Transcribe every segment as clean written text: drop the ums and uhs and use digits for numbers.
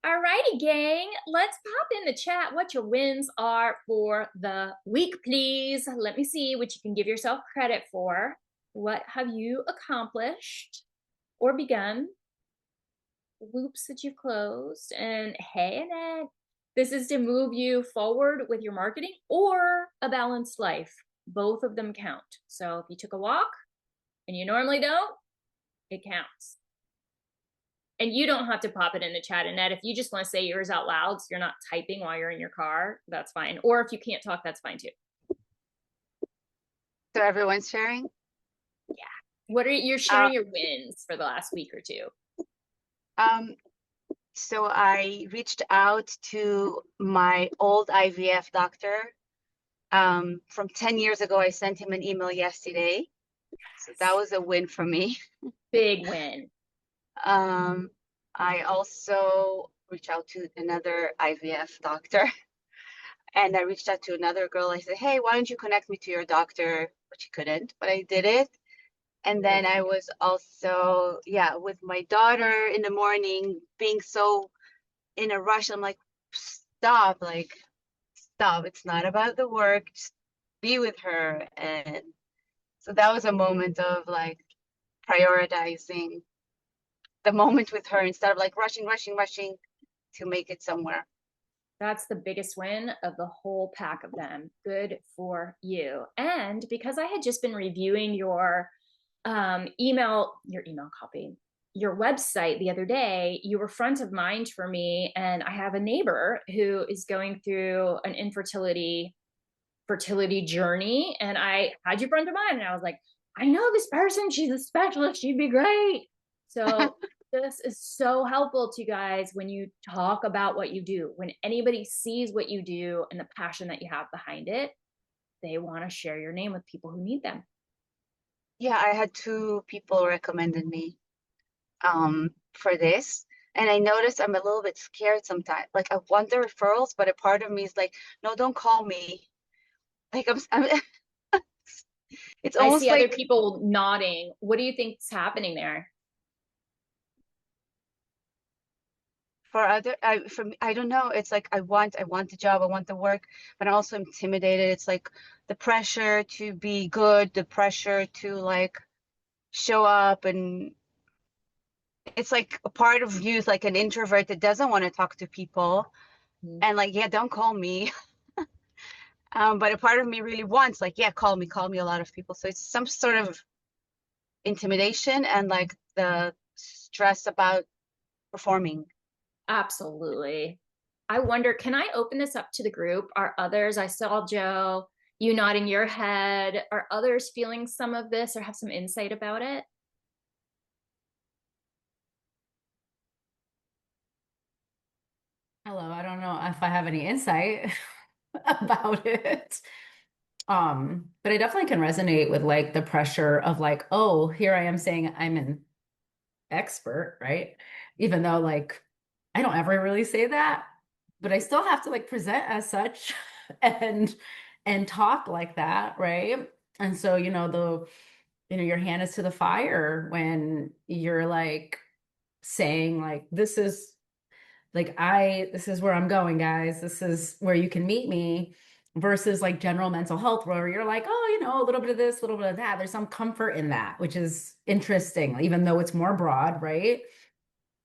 All righty, gang. Let's pop in the chat what your wins are for the week, please. Let me see what you can give yourself credit for. What have you accomplished or begun? Loops that you've closed. And hey, Annette, this is to move you forward with your marketing or a balanced life. Both of them count. So if you took a walk and you normally don't, it counts. And you don't have to pop it in the chat, Annette. If you just want to say yours out loud, so you're not typing while you're in your car, that's fine. Or if you can't talk, that's fine too. So everyone's sharing? Yeah. What are you're sharing your wins for the last week or two? So I reached out to my old IVF doctor. From 10 years ago, I sent him an email yesterday. So that was a win for me. Big win. I also reached out to another IVF doctor. And I reached out to another girl. I said, hey, why don't you connect me to your doctor? But she couldn't, but I did it. And then I was also, with my daughter in the morning, being so in a rush. I'm like, stop, stop. It's not about the work. Just be with her. And so that was a moment of like prioritizing the moment with her instead of like rushing to make it somewhere. That's the biggest win of the whole pack of them. Good for you. And because I had just been reviewing your email copy, your website the other day, you were front of mind for me. And I have a neighbor who is going through an fertility journey. And I had you front of mind. And I was like, I know this person. She's a specialist. She'd be great. So this is so helpful to you guys when you talk about what you do. When anybody sees what you do and the passion that you have behind it, they want to share your name with people who need them. Yeah, I had two people recommended me for this. And I noticed I'm a little bit scared sometimes. Like I want the referrals, but a part of me is like, no, don't call me. Like I'm it's I see almost other like people nodding. What do you think's happening there? for me, I don't know. It's like I want the job, I want the work, but I'm also intimidated. It's like the pressure to be good, the pressure to like show up, and it's like a part of you is like an introvert that doesn't want to talk to people, and like, yeah, don't call me. But a part of me really wants like, yeah, call me a lot of people. So it's some sort of intimidation and like the stress about performing. Absolutely. I wonder, can I open this up to the group? Are others, I saw Joe, you nodding your head, are others feeling some of this or have some insight about it? Hello, I don't know if I have any insight about it. But I definitely can resonate with like the pressure of like, oh, here I am saying I'm an expert, right? Even though like I don't ever really say that, but I still have to like present as such and talk like that, right? And so, your hand is to the fire when you're like saying like this is where I'm going, guys. This is where you can meet me versus like general mental health, where you're like, oh, a little bit of this, a little bit of that. There's some comfort in that, which is interesting, even though it's more broad, right?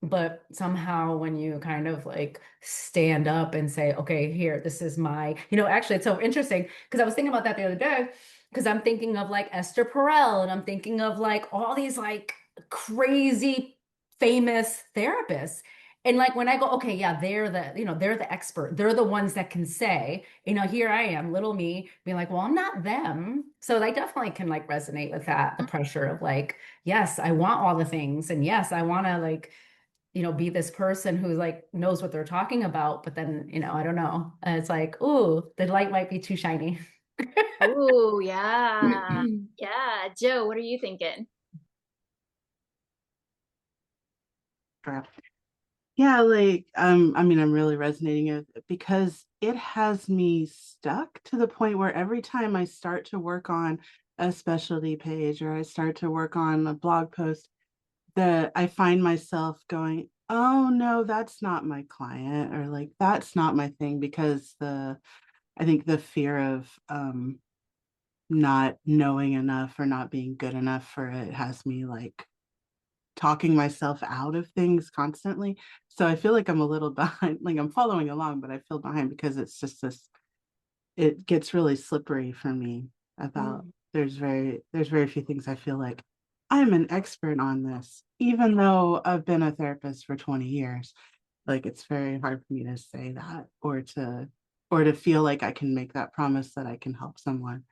But somehow when you kind of like stand up and say, okay, here, this is actually it's so interesting because I was thinking about that the other day because I'm thinking of like Esther Perel and I'm thinking of like all these like crazy famous therapists. And like when I go, okay, yeah, they're the expert. They're the ones that can say, here I am, little me, being like, well, I'm not them. So I definitely can like resonate with that, the pressure of like, yes, I want all the things. And yes, I want to like, be this person who like knows what they're talking about, but then, I don't know. It's like, ooh, the light might be too shiny. Oh, yeah. Yeah. Joe, what are you thinking? Crap. Yeah, like I mean, I'm really resonating with it because it has me stuck to the point where every time I start to work on a specialty page or I start to work on a blog post, that I find myself going, oh no, that's not my client, or like that's not my thing, because I think the fear of not knowing enough or not being good enough for it has me like talking myself out of things constantly. So I feel like I'm a little behind, like I'm following along, but I feel behind because it's just this, it gets really slippery for me about Mm. there's very few things I feel like I'm an expert on this, even though I've been a therapist for 20 years. Like it's very hard for me to say that, or to feel like I can make that promise that I can help someone.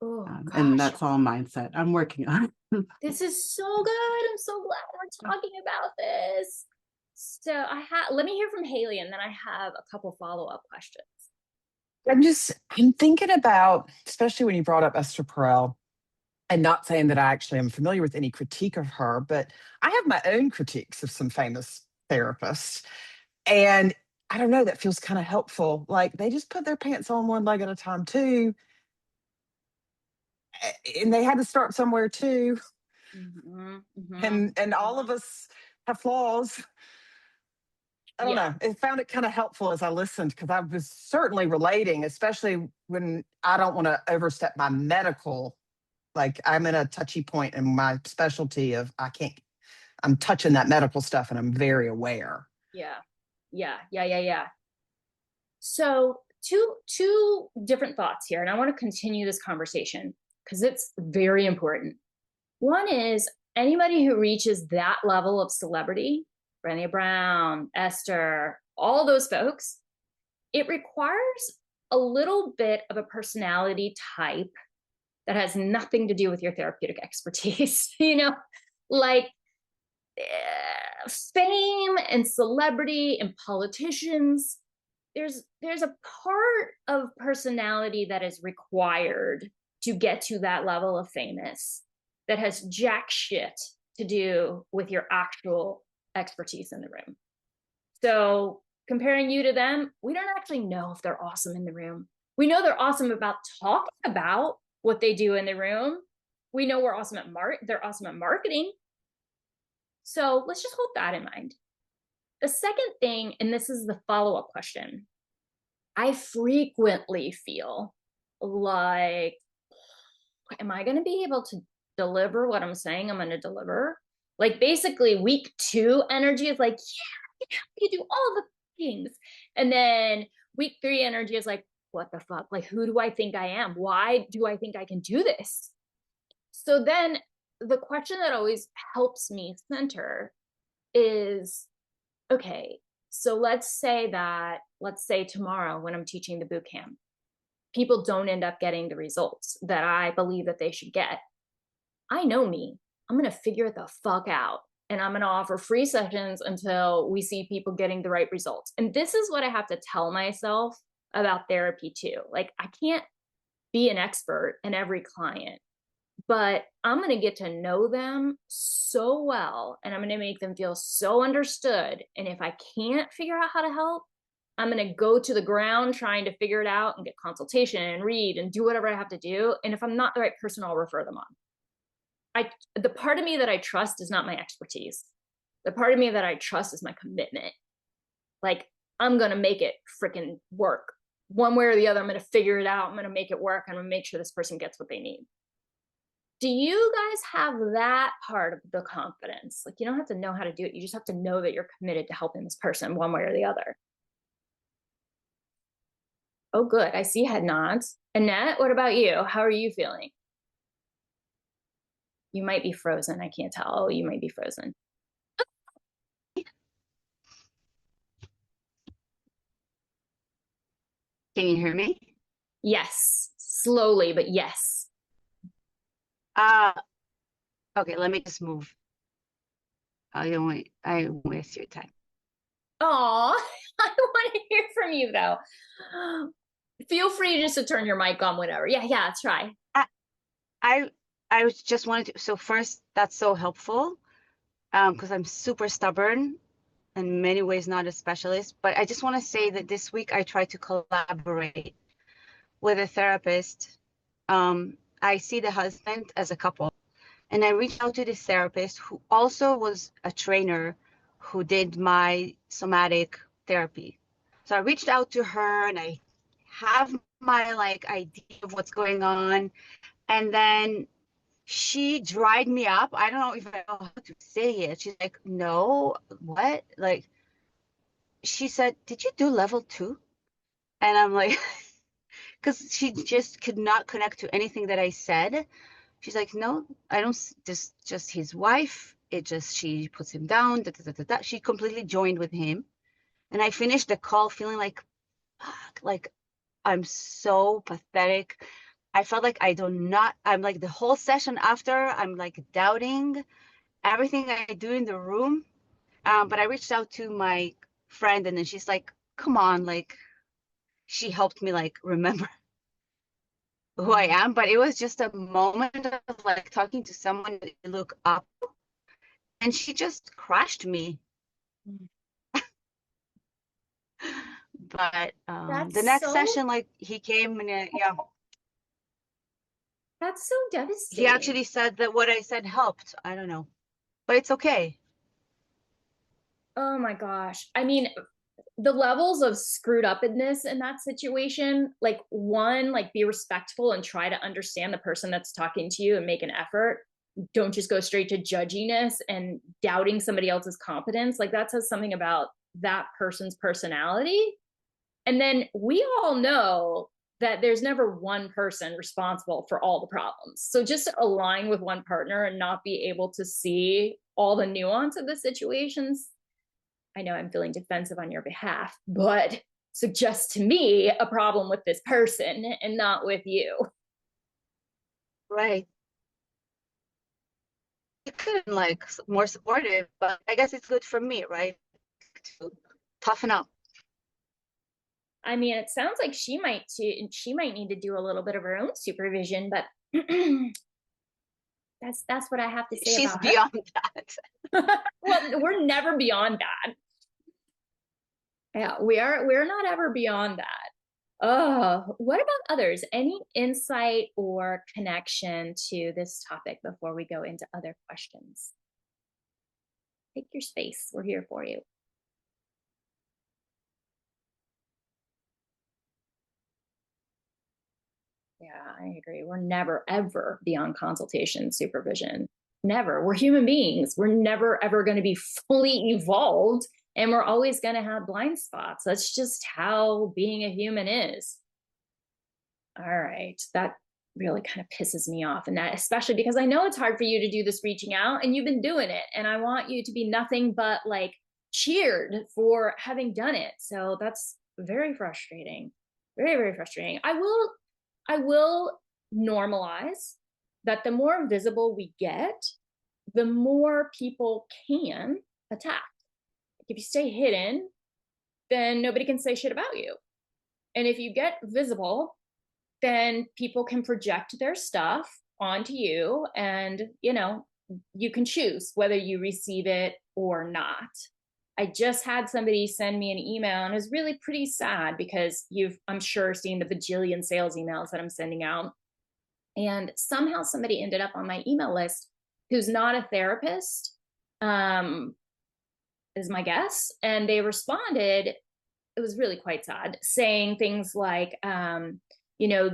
Oh And gosh, that's all mindset I'm working on. this is so good. I'm so glad we're talking about this. So let me hear from Haley, and then I have a couple follow-up questions. I'm thinking about, especially when you brought up Esther Perel, and not saying that I actually am familiar with any critique of her, but I have my own critiques of some famous therapists. And I don't know, that feels kind of helpful. Like they just put their pants on one leg at a time too. And they had to start somewhere too. Mhm, And all of us have flaws. I don't Yeah. know. I found it kind of helpful as I listened because I was certainly relating, especially when I don't want to overstep my medical. Like I'm in a touchy point in my specialty of I'm touching that medical stuff and I'm very aware. Yeah. Yeah. So two different thoughts here, and I want to continue this conversation because it's very important. One is anybody who reaches that level of celebrity, Brené Brown, Esther, all those folks, it requires a little bit of a personality type that has nothing to do with your therapeutic expertise. Like fame and celebrity and politicians, there's a part of personality that is required to get to that level of famous that has jack shit to do with your actual expertise in the room. So comparing you to them, we don't actually know if they're awesome in the room. We know they're awesome about talking about what they do in the room. We know we're awesome at they're awesome at marketing. So let's just hold that in mind. The second thing, and this is the follow-up question, I frequently feel like, am I going to be able to deliver what I'm saying I'm going to deliver? Like basically week 2 energy is like, yeah, you do all the things. And then week 3 energy is like, what the fuck? Like, who do I think I am? Why do I think I can do this? So then the question that always helps me center is, okay, so let's say tomorrow when I'm teaching the boot camp, people don't end up getting the results that I believe that they should get. I know me. I'm going to figure it the fuck out. And I'm going to offer free sessions until we see people getting the right results. And this is what I have to tell myself about therapy too. Like, I can't be an expert in every client, but I'm going to get to know them so well, and I'm going to make them feel so understood. And if I can't figure out how to help, I'm going to go to the ground trying to figure it out and get consultation and read and do whatever I have to do. And if I'm not the right person, I'll refer them on. The part of me that I trust is not my expertise. The part of me that I trust is my commitment. Like, I'm going to make it freaking work. One way or the other, I'm going to figure it out. I'm going to make it work. I'm going to make sure this person gets what they need. Do you guys have that part of the confidence? Like, you don't have to know how to do it. You just have to know that you're committed to helping this person one way or the other. Oh, good. I see head nods. Annette, what about you? How are you feeling? You might be frozen. I can't tell. Oh, you might be frozen. Can you hear me? Yes. Slowly, but yes. Okay, let me just move. I won't waste your time. Oh, I want to hear from you though. Feel free just to turn your mic on whenever. Yeah, try. I just wanted to, so first, that's so helpful, because I'm super stubborn, in many ways not a specialist, but I just want to say that this week I tried to collaborate with a therapist. I see the husband as a couple, and I reached out to this therapist who also was a trainer who did my somatic therapy. So I reached out to her and I have my like idea of what's going on. And then she dried me up. I don't know if I know how to say it. She's like, no, what? Like, she said, did you do level 2? And I'm like, because she just could not connect to anything that I said. She's like, no, I don't, just his wife. It just, she puts him down. Da, da, da, da, da. She completely joined with him. And I finished the call feeling like, fuck, like I'm so pathetic. I felt like I'm like the whole session after, I'm like doubting everything I do in the room. But I reached out to my friend and then she's like, come on, like she helped me like remember who I am. But it was just a moment of like talking to someone that you look up and she just crushed me. But the That's next so session, like he came and yeah, that's so he devastating. actually said that what I said helped. I don't know, but it's okay. Oh my gosh. I mean, the levels of screwed upness in that situation, like one, like be respectful and try to understand the person that's talking to you and make an effort. Don't just go straight to judginess and doubting somebody else's competence. Like that says something about that person's personality. And then we all know that there's never one person responsible for all the problems. So just to align with one partner and not be able to see all the nuance of the situations, I know I'm feeling defensive on your behalf, but suggests to me a problem with this person and not with you. Right. It could have been like more supportive, but I guess it's good for me, right? To toughen up. I mean, it sounds like she might need to do a little bit of her own supervision, but that's what I have to say She's about beyond that. her. Well, we're never beyond that. Yeah, we're not ever beyond that. What about others? Any insight or connection to this topic before we go into other questions? Take your space. We're here for you. Yeah, I agree. We're never, ever beyond consultation supervision. Never. We're human beings. We're never, ever going to be fully evolved, and we're always going to have blind spots. That's just how being a human is. All right. That really kind of pisses me off. And that, especially because I know it's hard for you to do this reaching out and you've been doing it. And I want you to be nothing but like cheered for having done it. So that's very frustrating. Very, very frustrating. I will normalize that the more visible we get, the more people can attack. If you stay hidden, then nobody can say shit about you. And if you get visible, then people can project their stuff onto you, and you can choose whether you receive it or not. I just had somebody send me an email and it was really pretty sad because I'm sure, seen the bajillion sales emails that I'm sending out. And somehow somebody ended up on my email list who's not a therapist, is my guess. And they responded, it was really quite sad, saying things like,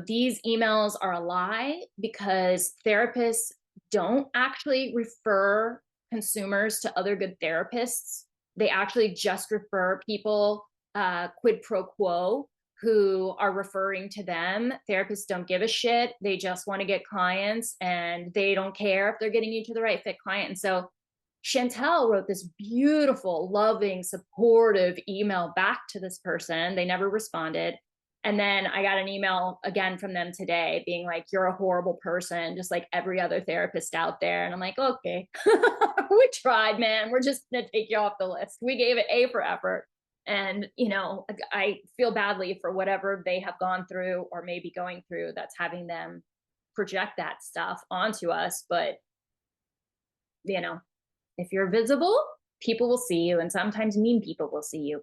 these emails are a lie because therapists don't actually refer consumers to other good therapists. They actually just refer people quid pro quo who are referring to them. Therapists don't give a shit. They just want to get clients and they don't care if they're getting you to the right fit client. And so Chantel wrote this beautiful, loving, supportive email back to this person. They never responded. And then I got an email again from them today being like, you're a horrible person, just like every other therapist out there. And I'm like, okay, we tried, man. We're just going to take you off the list. We gave it A for effort. And, I feel badly for whatever they have gone through or maybe going through that's having them project that stuff onto us. But, if you're visible, people will see you. And sometimes mean people will see you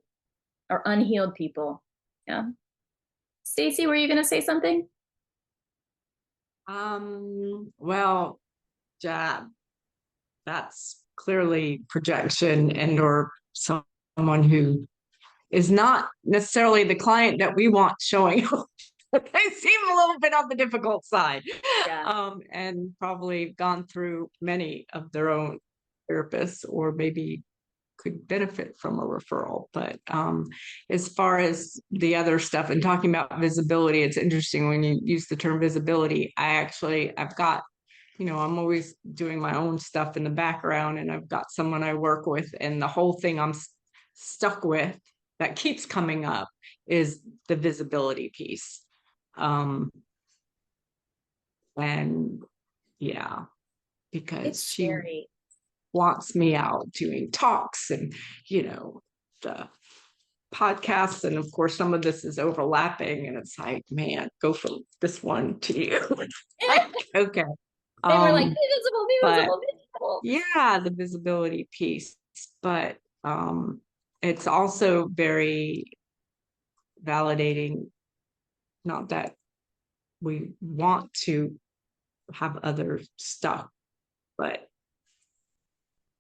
or unhealed people. Yeah. Stacy, were you going to say something? Well, that's clearly projection and or someone who is not necessarily the client that we want showing up. They seem a little bit on the difficult side. Yeah. And probably gone through many of their own therapists, or maybe could benefit from a referral. But as far as the other stuff and talking about visibility, it's interesting when you use the term visibility. I've got, I'm always doing my own stuff in the background, and I've got someone I work with, and the whole thing I'm stuck with that keeps coming up is the visibility piece. And yeah, because It's she scary. wants me out doing talks and, the podcasts. And of course, some of this is overlapping, and it's like, man, go from this one to you. Like, okay. They were like, be visible, be but visible, be visible. yeah, the visibility piece. But it's also very validating, not that we want to have other stuff, but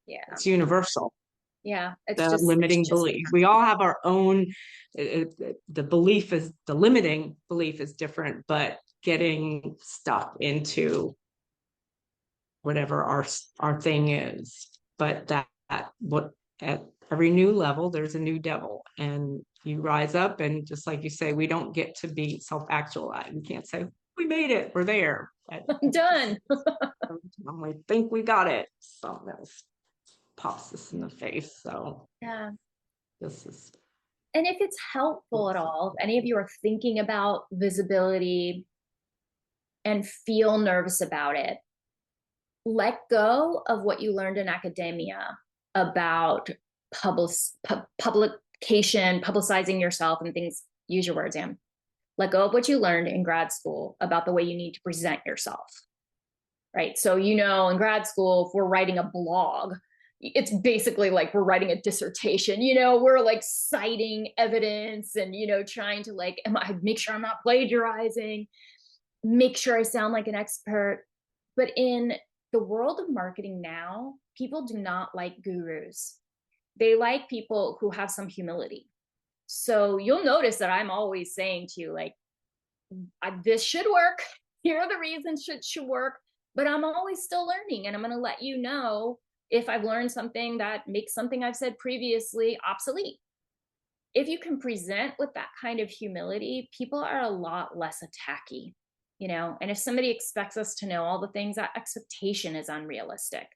Yeah. it's universal. Yeah. It's The just limiting belief. We all have our own, the limiting belief is different, but getting stuck into whatever our thing is. But at every new level, there's a new devil, and you rise up, and just like you say, we don't get to be self-actualized. We can't say, we made it, we're there. I'm done. We think we got it. Something else pops us in the face. So Yeah. this is. And if it's helpful at all, if any of you are thinking about visibility and feel nervous about it, let go of what you learned in academia about publication, publicizing yourself and things. Use your words, Anne. Let go of what you learned in grad school about the way you need to present yourself, right? So, in grad school, if we're writing a blog, it's basically like we're writing a dissertation, we're like citing evidence and, trying to make sure I'm not plagiarizing, make sure I sound like an expert. But in the world of marketing now, people do not like gurus. They like people who have some humility. So you'll notice that I'm always saying to you, this should work. Here are the reasons it should work. But I'm always still learning, and I'm going to let you know if I've learned something that makes something I've said previously obsolete. If you can present with that kind of humility, people are a lot less attacky, and if somebody expects us to know all the things, that expectation is unrealistic.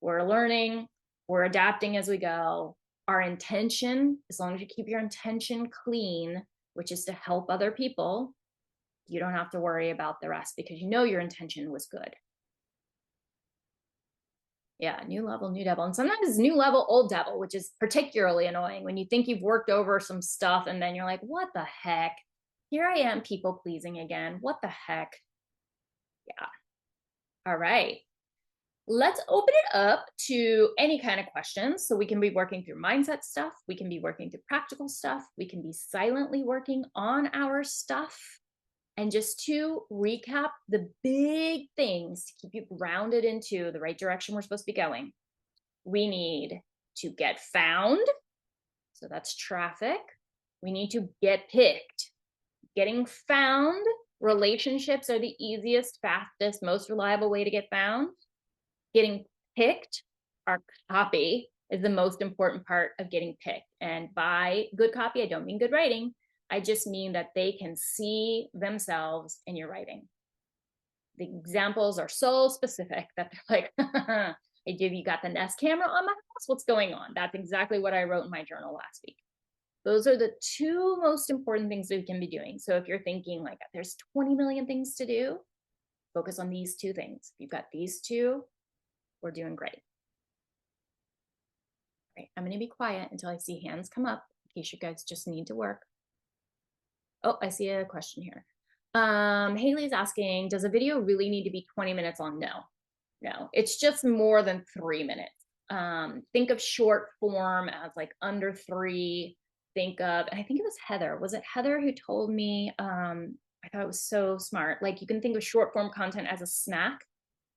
We're learning, we're adapting as we go. Our intention, as long as you keep your intention clean, which is to help other people, you don't have to worry about the rest because your intention was good. Yeah, new level, new devil. And sometimes new level, old devil, which is particularly annoying when you think you've worked over some stuff and then you're like, what the heck? Here I am people pleasing again. What the heck? Yeah. All right. Let's open it up to any kind of questions. So we can be working through mindset stuff. We can be working through practical stuff. We can be silently working on our stuff. And just to recap the big things to keep you grounded into the right direction we're supposed to be going, we need to get found. So that's traffic. We need to get picked. Getting found, relationships are the easiest, fastest, most reliable way to get found. Getting picked, our copy is the most important part of getting picked. And by good copy, I don't mean good writing. I just mean that they can see themselves in your writing. The examples are so specific that they're like, hey, dude, you got the Nest camera on my house? What's going on? That's exactly what I wrote in my journal last week. Those are the two most important things we can be doing. So if you're thinking there's 20 million things to do, focus on these two things. If you've got these two, we're doing great. All right, I'm going to be quiet until I see hands come up in case you guys just need to work. Oh, I see a question here. Haley's asking, does a video really need to be 20 minutes long? No, it's just more than 3 minutes. Think of short form as under 3. Think of, and I think it was Heather. Was it Heather who told me, I thought it was so smart. You can think of short form content as a snack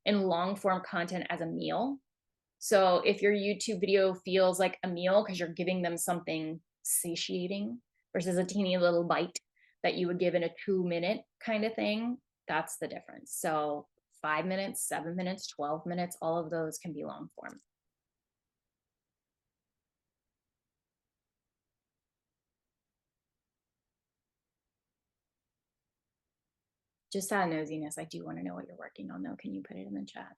and long form content as a meal. So if your YouTube video feels like a meal because you're giving them something satiating versus a teeny little bite that you would give in a 2-minute kind of thing, that's the difference. So 5 minutes, 7 minutes, 12 minutes, all of those can be long form. Just out of nosiness, I do want to know what you're working on though. Can you put it in the chat?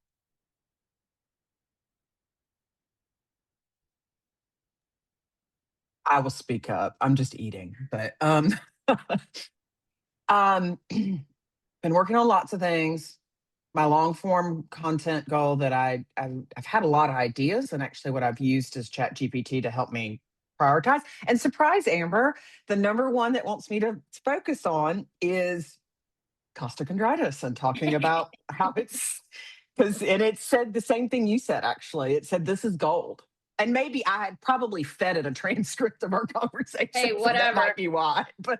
I will speak up. I'm just eating, but been working on lots of things. My long form content goal that I've had a lot of ideas, and actually what I've used is Chat GPT to help me prioritize. And surprise, Amber, the number one that wants me to focus on is costochondritis and talking about how it's because and it said the same thing you said, actually. It said this is gold. And maybe I had probably fed it a transcript of our conversation. Hey, So that whatever. might be why. But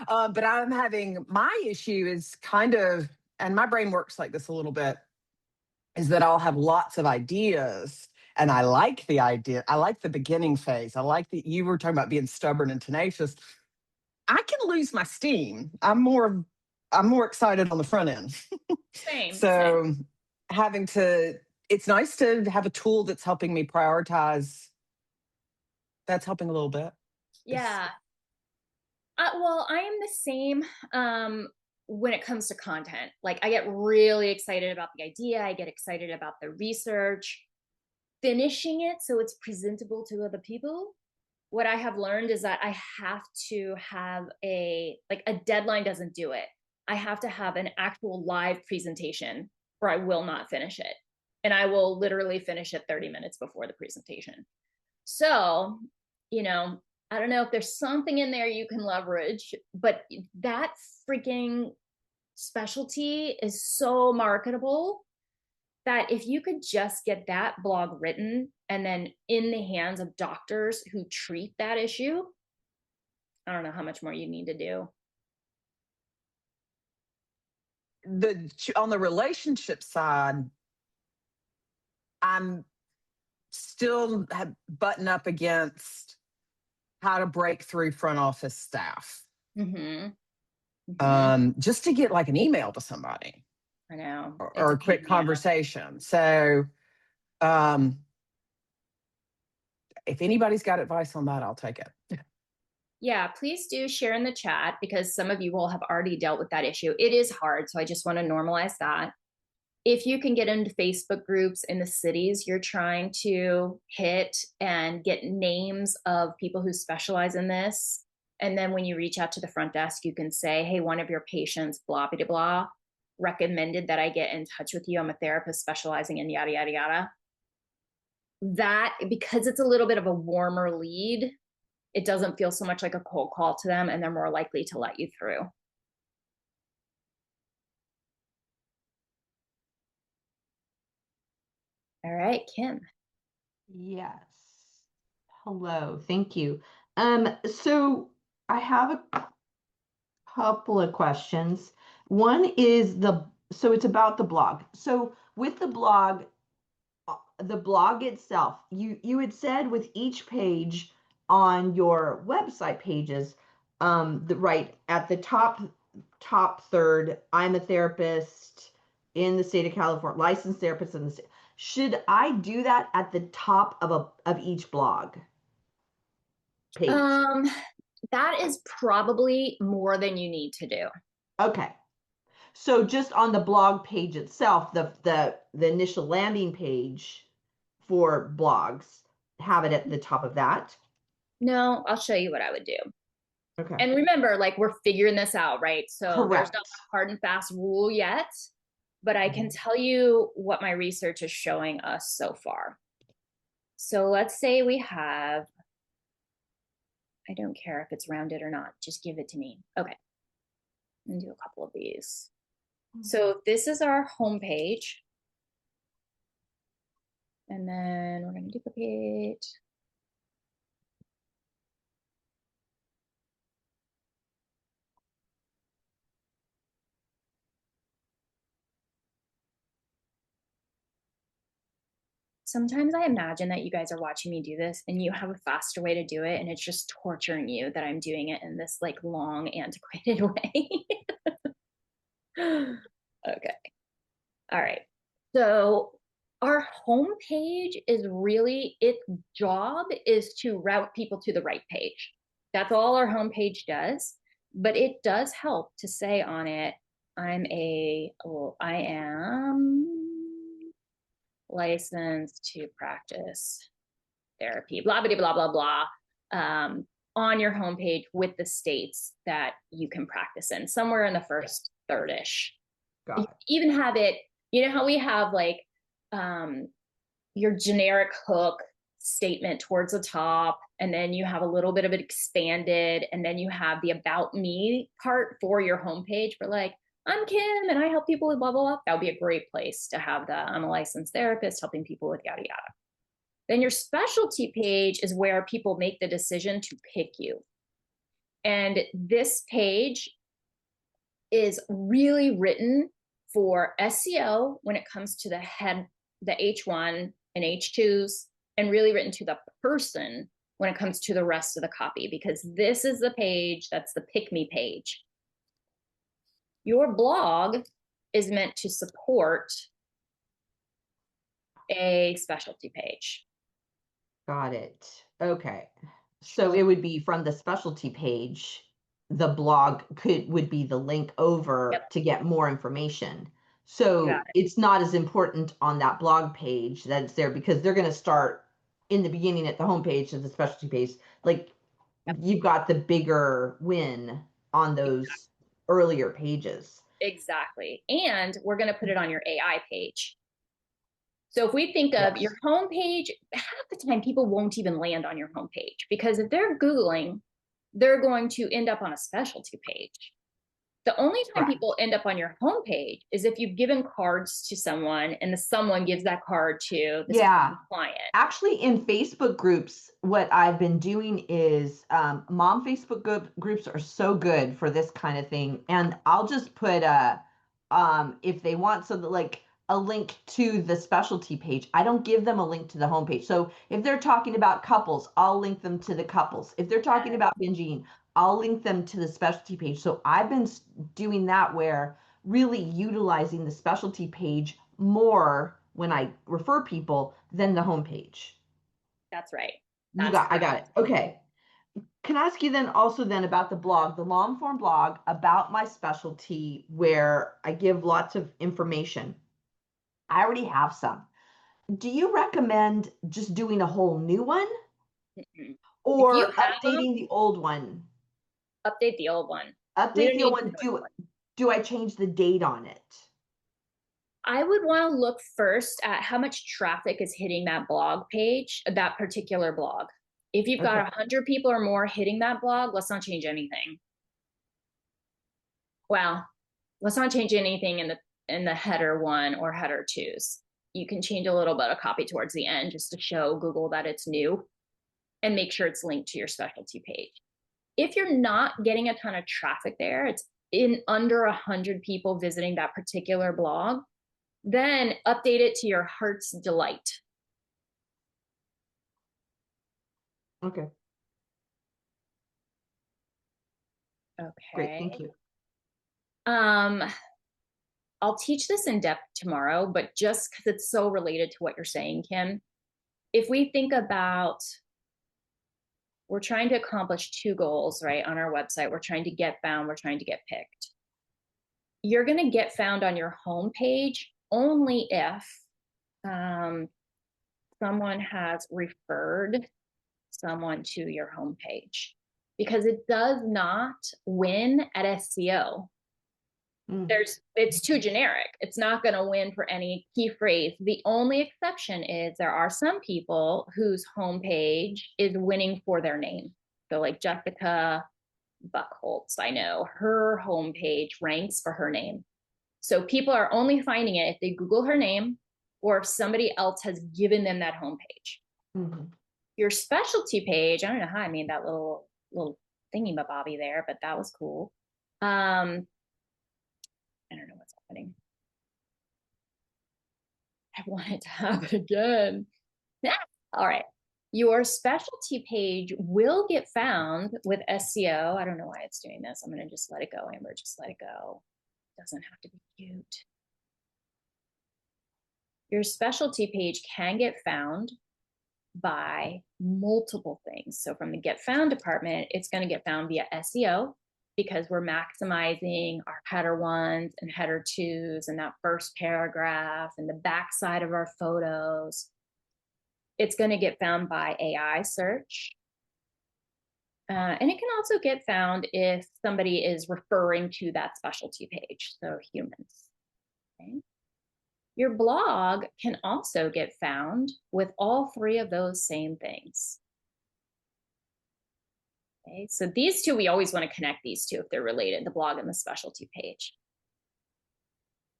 I'm having my issue is kind of, and my brain works like this a little bit, is that I'll have lots of ideas. And I like the idea. I like the beginning phase. I like that you were talking about being stubborn and tenacious. I can lose my steam. I'm more excited on the front end. Same. So having to, it's nice to have a tool that's helping me prioritize. That's helping a little bit. Yeah. Well, I am the same when it comes to content. Like I get really excited about the idea. I get excited about the research, finishing it so it's presentable to other people. What I have learned is that I have to have a deadline doesn't do it. I have to have an actual live presentation or I will not finish it. And I will literally finish it 30 minutes before the presentation. So, I don't know if there's something in there you can leverage, but that freaking specialty is so marketable that if you could just get that blog written and then in the hands of doctors who treat that issue, I don't know how much more you need to do. On the relationship side, I'm still button up against how to break through front office staff. Mm-hmm. Mm-hmm. Just to get like an email to somebody. I know. Or a quick conversation. So if anybody's got advice on that, I'll take it. Yeah, please do share in the chat because some of you will have already dealt with that issue. It is hard, so I just want to normalize that. If you can get into Facebook groups in the cities you're trying to hit and get names of people who specialize in this, and then when you reach out to the front desk, you can say, hey, one of your patients, blah, blah, blah, recommended that I get in touch with you. I'm a therapist specializing in yada, yada, yada. That, because it's a little bit of a warmer lead, it doesn't feel so much like a cold call to them, and they're more likely to let you through. All right, Kim. Yes. Hello, thank you. So I have a couple of questions. One is so it's about the blog. So with the blog itself, you had said with each page on your website pages, right at the top third, I'm a therapist in the state of California, licensed therapist in the state. Should I do that at the top of each blog page? That is probably more than you need to do. Okay. So just on the blog page itself, the initial landing page for blogs, have it at the top of that? No, I'll show you what I would do. Okay. And remember, like we're figuring this out, right? So Correct. There's not a hard and fast rule yet, but I can tell you what my research is showing us so far. So let's say we have, I don't care if it's rounded or not, just give it to me. Okay. And do a couple of these. So this is our home page. And then we're going to duplicate. sometimes I imagine that you guys are watching me do this and you have a faster way to do it, and it's just torturing you that I'm doing it in this like long, antiquated way. Okay. All right. So our homepage is really, its job is to route people to the right page. That's all our homepage does. But it does help to say on it, I am licensed to practice therapy, blah, blah, blah, blah, blah, on your homepage with the states that you can practice in, somewhere in the first third-ish. Got You it. even have it, you know how we have like your generic hook statement towards the top, and then you have a little bit of it expanded, and then you have the about me part for your homepage for like, I'm Kim and I help people with blah, blah, blah. That would be a great place to have that. I'm a licensed therapist helping people with yada, yada. Then your specialty page is where people make the decision to pick you. And this page is really written for SEO when it comes to the head, the H1 and H2s, and really written to the person when it comes to the rest of the copy, because this is the page that's the pick me page. Your blog is meant to support a specialty page. Got it. Okay. So it would be from the specialty page, the blog would be the link over Yep. to get more information. So Got it's not as important on that blog page that it's there, because they're going to start in the beginning at the homepage of the specialty page. Like Yep. you've got the bigger win on those earlier pages. Exactly. And we're going to put it on your AI page. So if we think of Yes. your homepage, half the time people won't even land on your homepage, because if they're Googling, they're going to end up on a specialty page. The only time Correct. people end up on your homepage is if you've given cards to someone and the someone gives that card to the Yeah. client. Actually, in Facebook groups, what I've been doing is mom Facebook groups are so good for this kind of thing. And I'll just put if they want something like a link to the specialty page, I don't give them a link to the homepage. So if they're talking about couples, I'll link them to the couples. If they're talking about binging, I'll link them to the specialty page. So I've been doing that, where really utilizing the specialty page more when I refer people than the homepage. That's right. I got it. Okay. Can I ask you then also then about the blog, the long form blog about my specialty, where I give lots of information? I already have some. Do you recommend just doing a whole new one, Mm-mm. or you have updating the old one? Update the old one. Update the old need one. to do Do I change the date on it? I would want to look first at how much traffic is hitting that blog page, that particular blog. If you've got Okay. 100 people or more hitting that blog, let's not change anything. Well, let's not change anything in the header one or header twos. You can change a little bit of copy towards the end just to show Google that it's new, and make sure it's linked to your specialty page. If you're not getting a ton of traffic there, it's in under 100 people visiting that particular blog, then update it to your heart's delight. Okay. Okay. Great. Thank you. I'll teach this in depth tomorrow, but just because it's so related to what you're saying, Kim, if we think about, we're trying to accomplish two goals, right? On our website, we're trying to get found, we're trying to get picked. You're going to get found on your homepage only if someone has referred someone to your homepage, because it does not win at SEO. It's too generic. It's not going to win for any key phrase. The only exception is there are some people whose homepage is winning for their name. So like Jessica Buckholtz, I know her homepage ranks for her name. So people are only finding it if they Google her name, or if somebody else has given them that homepage. Mm-hmm. Your specialty page, I don't know how I made that little thingy-mabobby there, but that was cool. I don't know what's happening. I want it to happen again. All right. Your specialty page will get found with SEO. I don't know why it's doing this. I'm going to just let it go, Amber. Just let it go. Doesn't have to be cute. Your specialty page can get found by multiple things. So from the get found department, it's going to get found via SEO because we're maximizing our header 1s and header 2s and that first paragraph and the backside of our photos. It's going to get found by AI search. And it can also get found if somebody is referring to that specialty page, so humans. Okay. Your blog can also get found with all three of those same things. Okay, so these two, we always want to connect these two if they're related, the blog and the specialty page.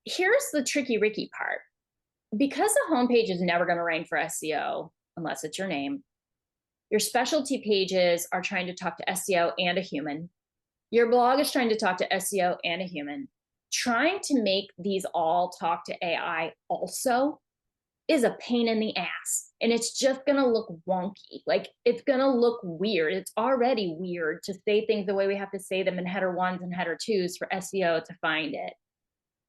Here's the tricky Ricky part. Because the homepage is never going to rank for SEO unless it's your name, your specialty pages are trying to talk to SEO and a human. Your blog is trying to talk to SEO and a human. Trying to make these all talk to AI also is a pain in the ass. And it's just going to look wonky. Like, it's going to look weird. It's already weird to say things the way we have to say them in header 1s and header 2s for SEO to find it.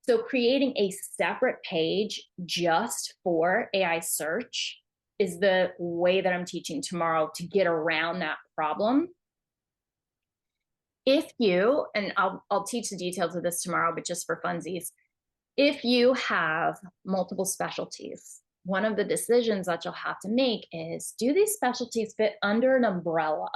So creating a separate page just for AI search is the way that I'm teaching tomorrow to get around that problem. If you, and I'll teach the details of this tomorrow, but just for funsies, if you have multiple specialties, one of the decisions that you'll have to make is, do these specialties fit under an umbrella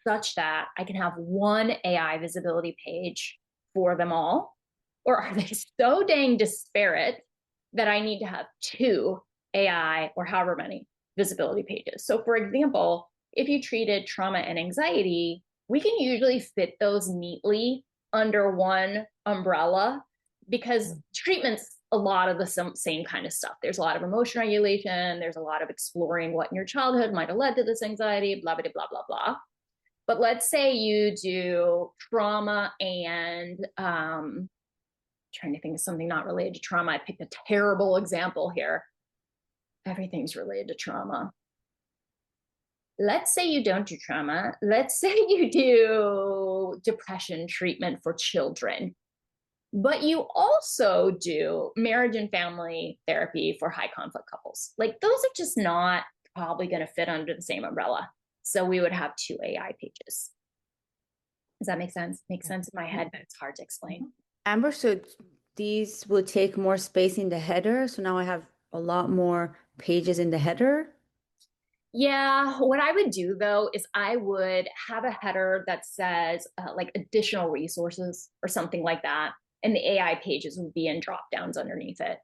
such that I can have one AI visibility page for them all? Or are they so dang disparate that I need to have two AI or however many visibility pages? So for example, if you treated trauma and anxiety, we can usually fit those neatly under one umbrella because treatment's a lot of the same kind of stuff. There's a lot of emotion regulation. There's a lot of exploring what in your childhood might have led to this anxiety, blah, blah, blah, blah, blah. But let's say you do trauma and trying to think of something not related to trauma. I picked a terrible example here. Everything's related to trauma. Let's say you don't do trauma. Let's say you do depression treatment for children, but you also do marriage and family therapy for high conflict couples. Like, those are just not probably going to fit under the same umbrella. So we would have two AI pages. Does that make sense? Makes sense in my head, but it's hard to explain. Amber, so these will take more space in the header. So now I have a lot more pages in the header. Yeah, what I would do though is I would have a header that says like additional resources or something like that. And the AI pages would be in drop downs underneath it.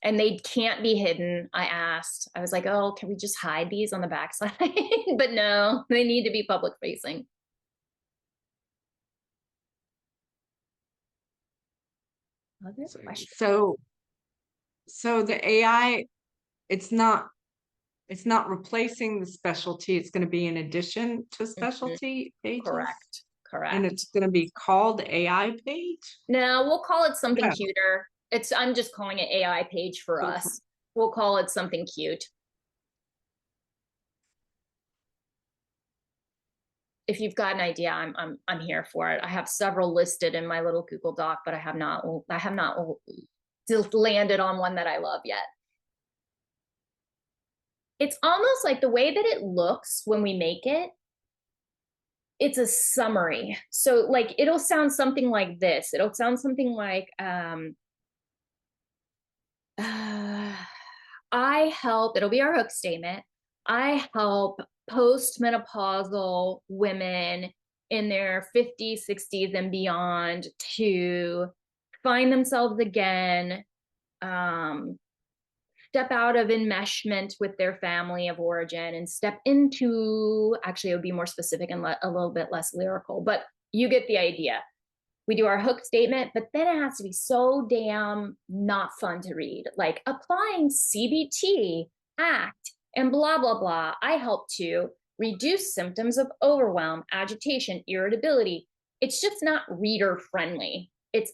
And they can't be hidden. I was like, oh, can we just hide these on the backside? But no, they need to be public facing. Other questions? So the AI, it's not replacing the specialty. It's going to be in addition to specialty pages. Correct. And it's going to be called AI page. No, we'll call it something cuter. I'm just calling it AI page for us. We'll call it something cute. If you've got an idea, I'm here for it. I have several listed in my little Google Doc, but I have not landed on one that I love yet. It's almost like the way that it looks when we make it, it's a summary. So like, it'll sound something like this. It'll sound something like, it'll be our hook statement. I help postmenopausal women in their 50s, 60s, and beyond to find themselves again, step out of enmeshment with their family of origin and step into, actually it would be more specific and a little bit less lyrical, but you get the idea. We do our hook statement, but then it has to be so damn not fun to read, like applying CBT, ACT, and blah, blah, blah. I help to reduce symptoms of overwhelm, agitation, irritability. It's just not reader friendly. It's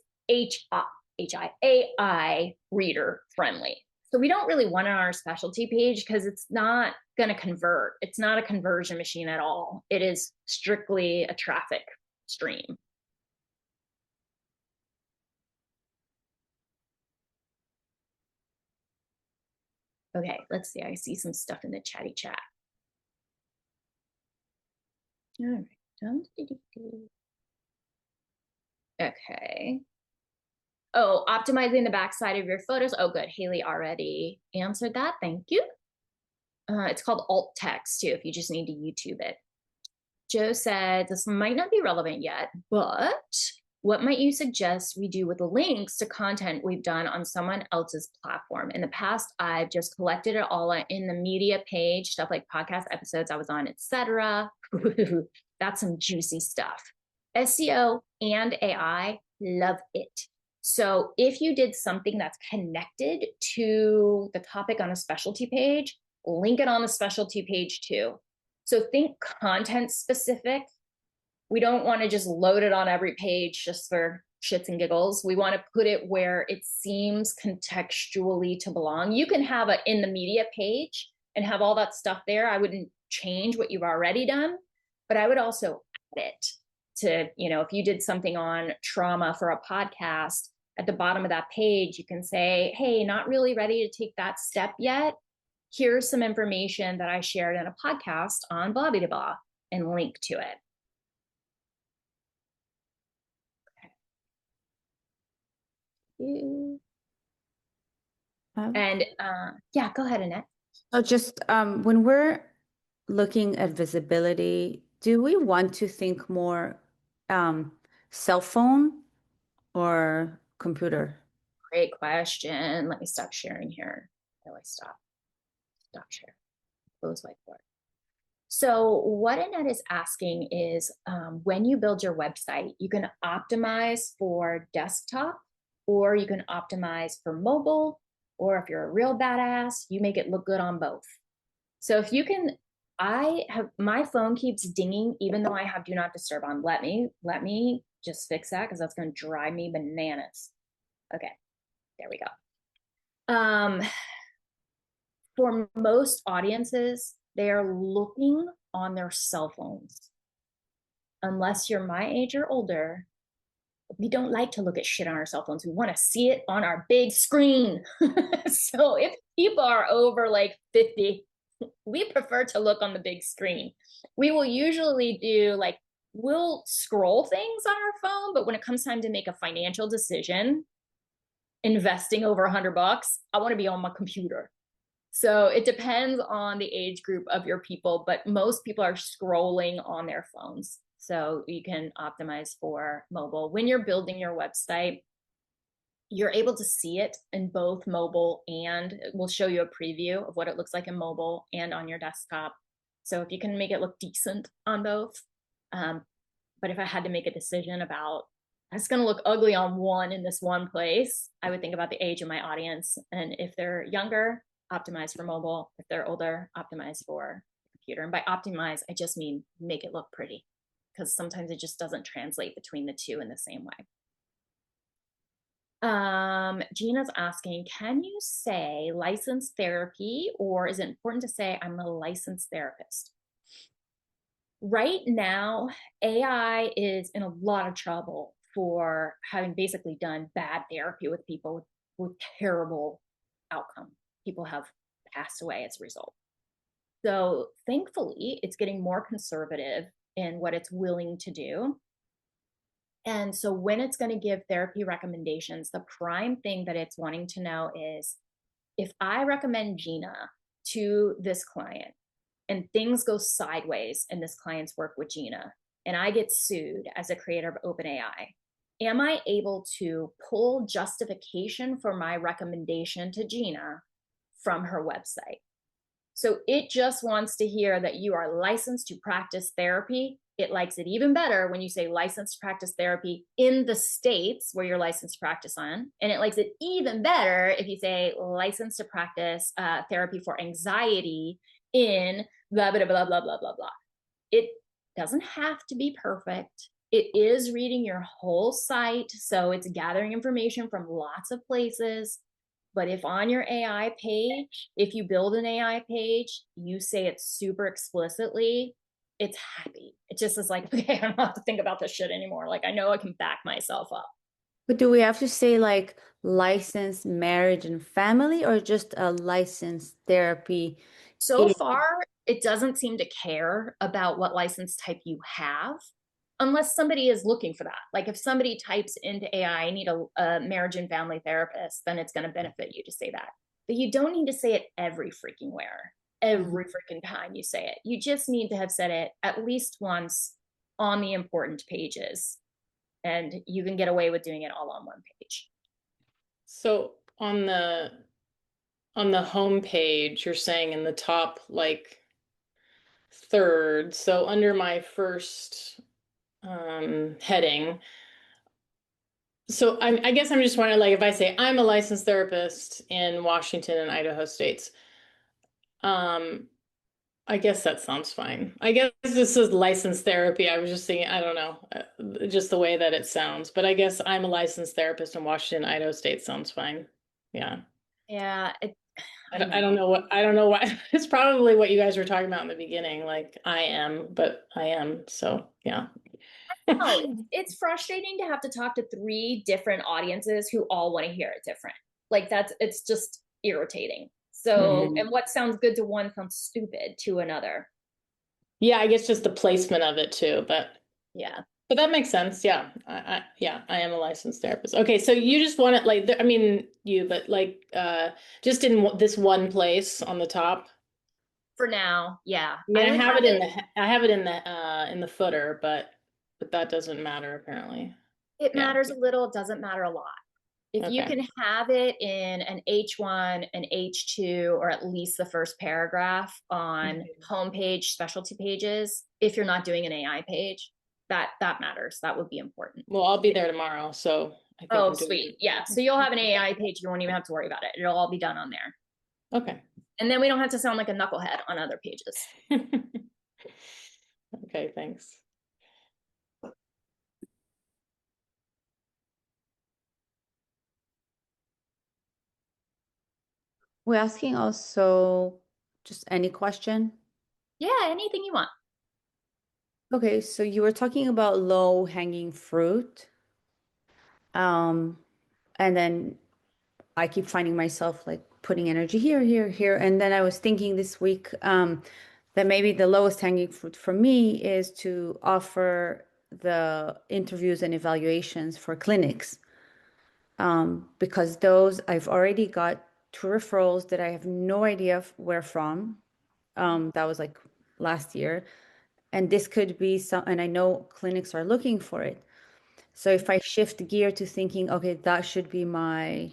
AI reader friendly. So we don't really want it on our specialty page because it's not going to convert. It's not a conversion machine at all. It is strictly a traffic stream. Okay, let's see. I see some stuff in the chatty chat. All right. Okay. Oh, optimizing the backside of your photos. Oh, good. Haley already answered that. Thank you. It's called alt text too, if you just need to YouTube it. Joe said, this might not be relevant yet, but what might you suggest we do with the links to content we've done on someone else's platform? In the past, I've just collected it all in the media page, stuff like podcast episodes I was on, etc. That's some juicy stuff. SEO and AI, love it. So if you did something that's connected to the topic on a specialty page, link it on the specialty page too. So think content specific. We don't want to just load it on every page just for shits and giggles. We want to put it where it seems contextually to belong. You can have it in the media page and have all that stuff there. I wouldn't change what you've already done, but I would also add it to, if you did something on trauma for a podcast, at the bottom of that page, you can say, hey, not really ready to take that step yet. Here's some information that I shared in a podcast on blah, blah, blah, and link to it. Okay. And yeah, go ahead, Annette. So just when we're looking at visibility, do we want to think more cell phone or computer? Great question. Let me stop sharing here. How do I stop share? Close whiteboard. So what Annette is asking is when you build your website, you can optimize for desktop, or you can optimize for mobile, or if you're a real badass, you make it look good on both. So if you can, my phone keeps dinging even though I have do not disturb on. Let me just fix that because that's going to drive me bananas. Okay, there we go. For most audiences, they are looking on their cell phones. Unless you're my age or older, we don't like to look at shit on our cell phones. We want to see it on our big screen. So if people are over like 50, we prefer to look on the big screen. We will usually do we'll scroll things on our phone, but when it comes time to make a financial decision, investing over $100, I want to be on my computer. So it depends on the age group of your people, but most people are scrolling on their phones. So you can optimize for mobile. When you're building your website, you're able to see it in both mobile, and we'll show you a preview of what it looks like in mobile and on your desktop. So if you can make it look decent on both. But if I had to make a decision about, it's going to look ugly on one in this one place, I would think about the age of my audience. And if they're younger, optimize for mobile. If they're older, optimize for computer. And by optimize, I just mean make it look pretty, because sometimes it just doesn't translate between the two in the same way. Gina's asking, can you say licensed therapy, or is it important to say I'm a licensed therapist? Right now, AI is in a lot of trouble for having basically done bad therapy with people with terrible outcome. People have passed away as a result. So thankfully, it's getting more conservative in what it's willing to do. And so when it's going to give therapy recommendations, the prime thing that it's wanting to know is, if I recommend Gina to this client and things go sideways in this client's work with Gina, and I get sued as a creator of OpenAI, am I able to pull justification for my recommendation to Gina from her website? So it just wants to hear that you are licensed to practice therapy. It likes it even better when you say licensed to practice therapy in the states where you're licensed to practice on. And it likes it even better if you say licensed to practice therapy for anxiety in blah, blah, blah, blah, blah, blah, blah. It doesn't have to be perfect. It is reading your whole site, so it's gathering information from lots of places. But if on your AI page, if you build an AI page, you say it super explicitly, it's happy. It just is like, okay, I don't have to think about this shit anymore. Like, I know I can back myself up. But do we have to say like licensed marriage and family or just a licensed therapy? So far, it doesn't seem to care about what license type you have, unless somebody is looking for that. Like if somebody types into AI, I need a marriage and family therapist, then it's going to benefit you to say that. But you don't need to say it every freaking where, every freaking time you say it. You just need to have said it at least once on the important pages. And you can get away with doing it all on one page. So on the home page, you're saying in the top like third. So under my first heading. So I guess I'm just wondering, like, if I say I'm a licensed therapist in Washington and Idaho states, I guess that sounds fine. I guess this is licensed therapy. I was just thinking, I don't know, just the way that it sounds. But I guess I'm a licensed therapist in Washington, Idaho state sounds fine. Yeah. Yeah. I don't know why. It's probably what you guys were talking about in the beginning. Like I am, but I am. So yeah. No, it's frustrating to have to talk to 3 different audiences who all want to hear it different. Like it's just irritating. So, and what sounds good to one sounds stupid to another. Yeah, I guess just the placement of it too, but yeah. But that makes sense. Yeah. I am a licensed therapist. Okay, so you just want it like I mean but like just in this one place on the top. For now, yeah. I mean, I have it in the footer, but that doesn't matter apparently. It matters a little, it doesn't matter a lot. If you can have it in an H1, an H2, or at least the first paragraph on homepage specialty pages, if you're not doing an AI page, that matters. That would be important. Well, I'll be there tomorrow, so I think oh, sweet. Yeah. So you'll have an AI page. You won't even have to worry about it. It'll all be done on there. Okay. And then we don't have to sound like a knucklehead on other pages. Okay, thanks. We're asking also just any question? Yeah, anything you want. Okay, so you were talking about low hanging fruit. And then I keep finding myself like putting energy here, here, here. And then I was thinking this week that maybe the lowest hanging fruit for me is to offer the interviews and evaluations for clinics. Because those I've already got 2 referrals that I have no idea where from. That was like last year. And this could be and I know clinics are looking for it. So if I shift gear to thinking, okay, that should be my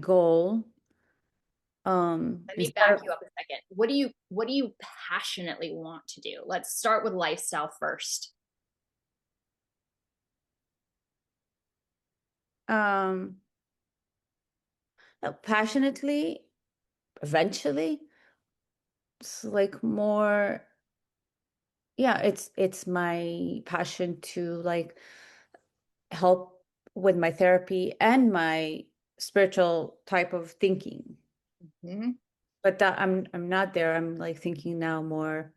goal. Let me back you up a second. What do you passionately want to do? Let's start with lifestyle first. Passionately, eventually, it's like more, yeah, it's my passion to like help with my therapy and my spiritual type of thinking. But that I'm not there. I'm like thinking now more,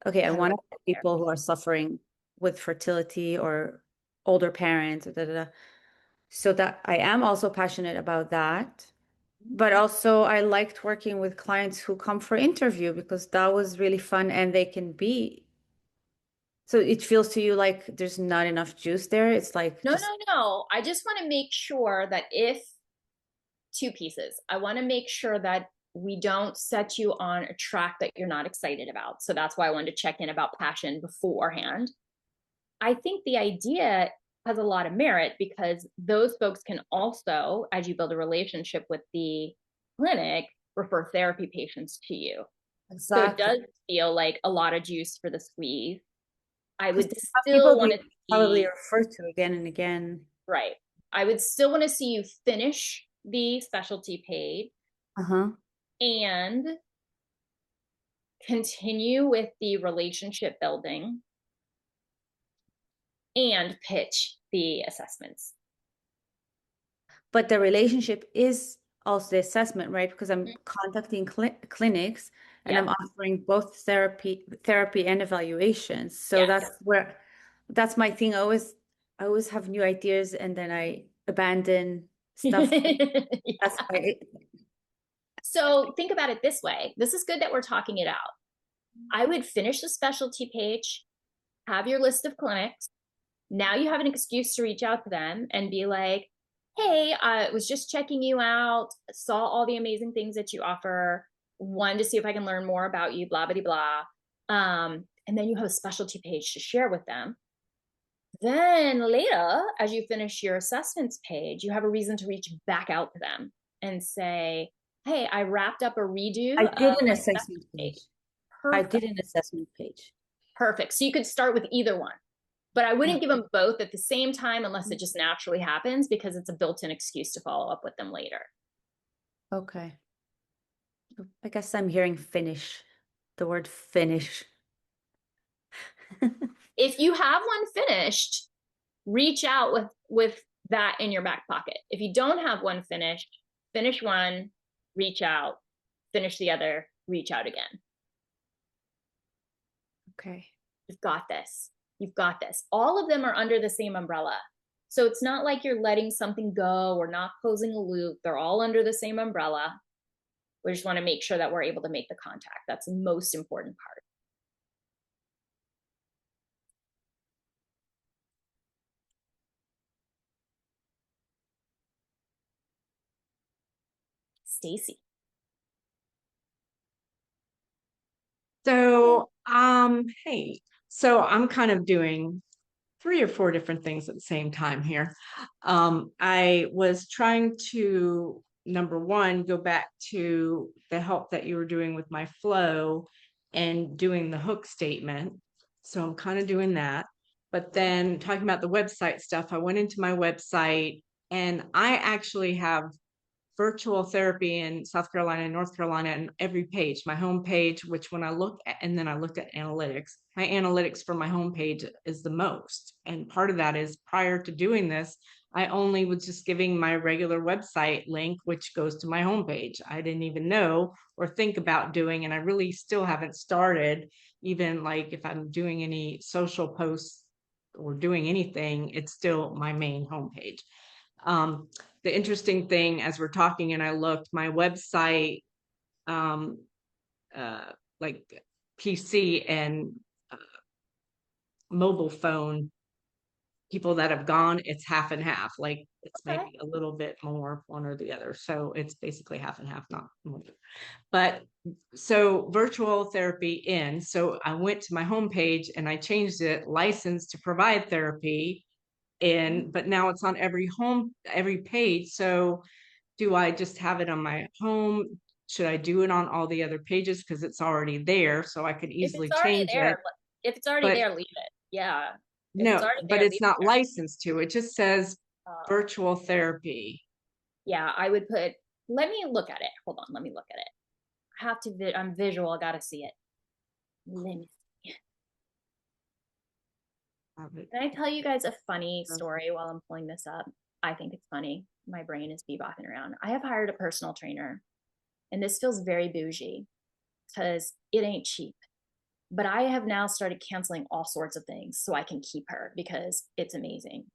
okay, I want to help people who are suffering with fertility or older parents, so that I am also passionate about that. But also I liked working with clients who come for interview because that was really fun and they can be. So it feels to you like there's not enough juice there. It's like no. I just want to make sure that if 2 pieces, I want to make sure that we don't set you on a track that you're not excited about. So that's why I wanted to check in about passion beforehand. I think the idea has a lot of merit because those folks can also, as you build a relationship with the clinic, refer therapy patients to you. Exactly. So it does feel like a lot of juice for the squeeze. I would still want to probably refer to again and again. Right. I would still want to see you finish the specialty page and continue with the relationship building. and pitch the assessments. But the relationship is also the assessment, right? Because I'm contacting clinics and Yep. I'm offering both therapy and evaluations. So Yes. that's my thing. I always have new ideas and then I abandon stuff. That's why So think about it this way. This is good that we're talking it out. I would finish the specialty page, have your list of clinics. Now you have an excuse to reach out to them and be like, hey, I was just checking you out, saw all the amazing things that you offer, wanted to see if I can learn more about you, blah, blah, blah. And then you have a specialty page to share with them. Then later, as you finish your assessments page, you have a reason to reach back out to them and say, hey, I wrapped up a redo. I did of an my assessment page. I Perfect. did an assessment page. Perfect. So you could start with either one, but I wouldn't give them both at the same time unless it just naturally happens, because it's a built-in excuse to follow up with them later. Okay. I guess I'm hearing finish, the word finish. If you have one finished, reach out with that in your back pocket. If you don't have one finished, finish one, reach out, finish the other, reach out again. Okay. You've got this. You've got this. All of them are under the same umbrella. So it's not like you're letting something go or not closing a loop. They're all under the same umbrella. We just want to make sure that we're able to make the contact. That's the most important part. Stacy. So, hey, so I'm kind of doing 3 or 4 different things at the same time here. I was trying to, number one, go back to the help that you were doing with my flow and doing the hook statement. So I'm kind of doing that. But then talking about the website stuff, I went into my website and I actually have virtual therapy in South Carolina and North Carolina and every page, my home page, which when I look at, and then I looked at analytics, my analytics for my home page is the most. And part of that is prior to doing this, I only was just giving my regular website link, which goes to my homepage. I didn't even know or think about doing, and I really still haven't started, even like if I'm doing any social posts or doing anything, it's still my main homepage. The interesting thing as we're talking, and I looked, my website, like PC and mobile phone people that have gone, it's half and half. Like it's maybe a little bit more one or the other. So it's basically half and half, not more. But so virtual therapy in. So I went to my homepage and I changed it, licensed to provide therapy in, but now it's on every page. So do I just have it on my home? Should I do it on all the other pages because it's already there? So I could easily change it. If it's already But there, leave it. Yeah. If no, it's already but there, it's leave not it there. licensed to. It just says Oh. virtual therapy. Yeah, I would put, let me look at it. Hold on, let me look at it. I have to, I'm visual, I gotta see it. Let me see. Can I tell you guys a funny story while I'm pulling this up? I think it's funny. My brain is bebopping around. I have hired a personal trainer, and this feels very bougie because it ain't cheap. But I have now started canceling all sorts of things so I can keep her because it's amazing.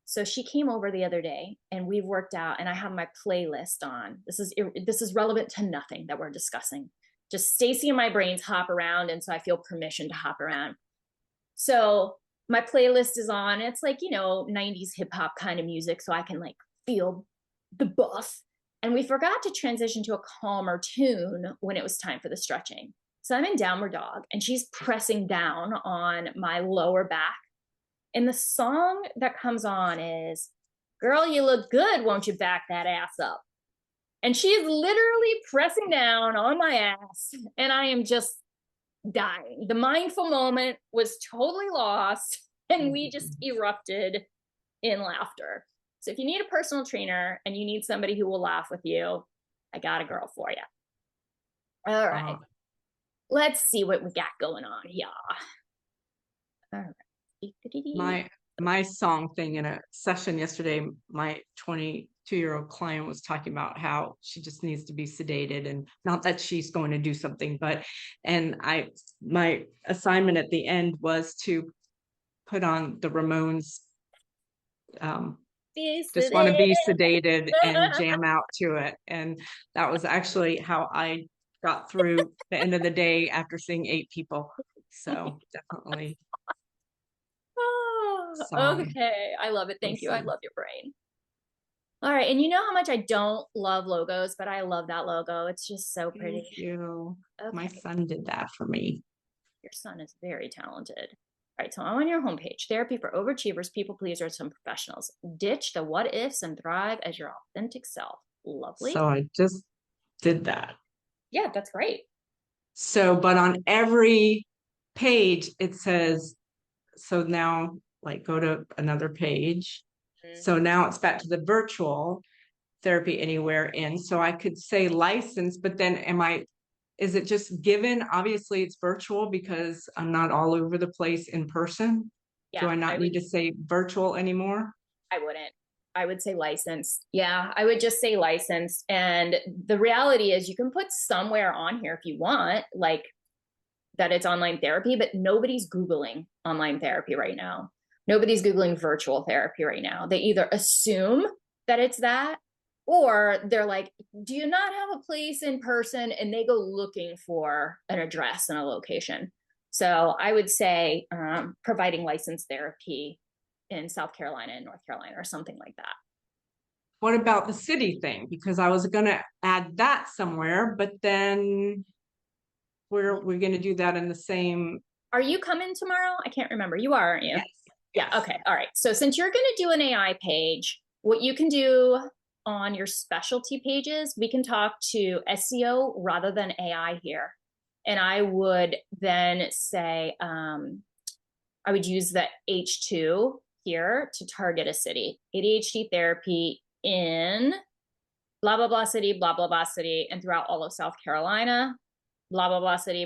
So she came over the other day and we've worked out, and I have my playlist on. This is relevant to nothing that we're discussing. Just Stacy and my brains hop around, and so I feel permission to hop around. So my playlist is on. It's like, 90s hip hop kind of music, so I can like feel the buff. And we forgot to transition to a calmer tune when it was time for the stretching. So I'm in downward dog and she's pressing down on my lower back. And the song that comes on is, "Girl, you look good, won't you back that ass up?" And she is literally pressing down on my ass, and I am just dying. The mindful moment was totally lost, and we just erupted in laughter. So if you need a personal trainer and you need somebody who will laugh with you, I got a girl for you. All right. Let's see what we got going on here. All right. my song thing in a session yesterday, my 22-year-old client was talking about how she just needs to be sedated, and not that she's going to do something, but, and my assignment at the end was to put on the Ramones, just want to be sedated and jam out to it. And that was actually how I got through the end of the day after seeing 8 people. So definitely. Oh, song. okay. I love it. Thank you. I Awesome. love your brain. All right. And you know how much I don't love logos, but I love that logo. It's just so pretty. Thank you. My Okay. son did that for me. Your son is very talented. All right. So I'm on your homepage. Therapy for overachievers, people pleasers, and professionals. Ditch the what ifs and thrive as your authentic self. Lovely. So I just did that. Yeah, that's great. So, but on every page, it says, so now like go to another page. So now it's back to the virtual therapy anywhere in. So I could say license, but then is it just given? Obviously it's virtual because I'm not all over the place in person. Yeah, Do I not need to say virtual anymore? I wouldn't. I would say licensed. Yeah, I would just say licensed. And the reality is you can put somewhere on here if you want, like that it's online therapy, but nobody's Googling online therapy right now. Nobody's Googling virtual therapy right now. They either assume that it's that, or they're like, do you not have a place in person? And they go looking for an address and a location. So I would say providing licensed therapy in South Carolina and North Carolina or something like that. What about the city thing? Because I was going to add that somewhere, but then we're going to do that in the same. Are you coming tomorrow? I can't remember. You are, aren't you? Yes. Yeah. Okay. All right. So since you're going to do an AI page, what you can do on your specialty pages, we can talk to SEO rather than AI here. And I would then say, I would use the H2 here to target a city. ADHD therapy in blah, blah, blah city, and throughout all of South Carolina, blah, blah, blah city,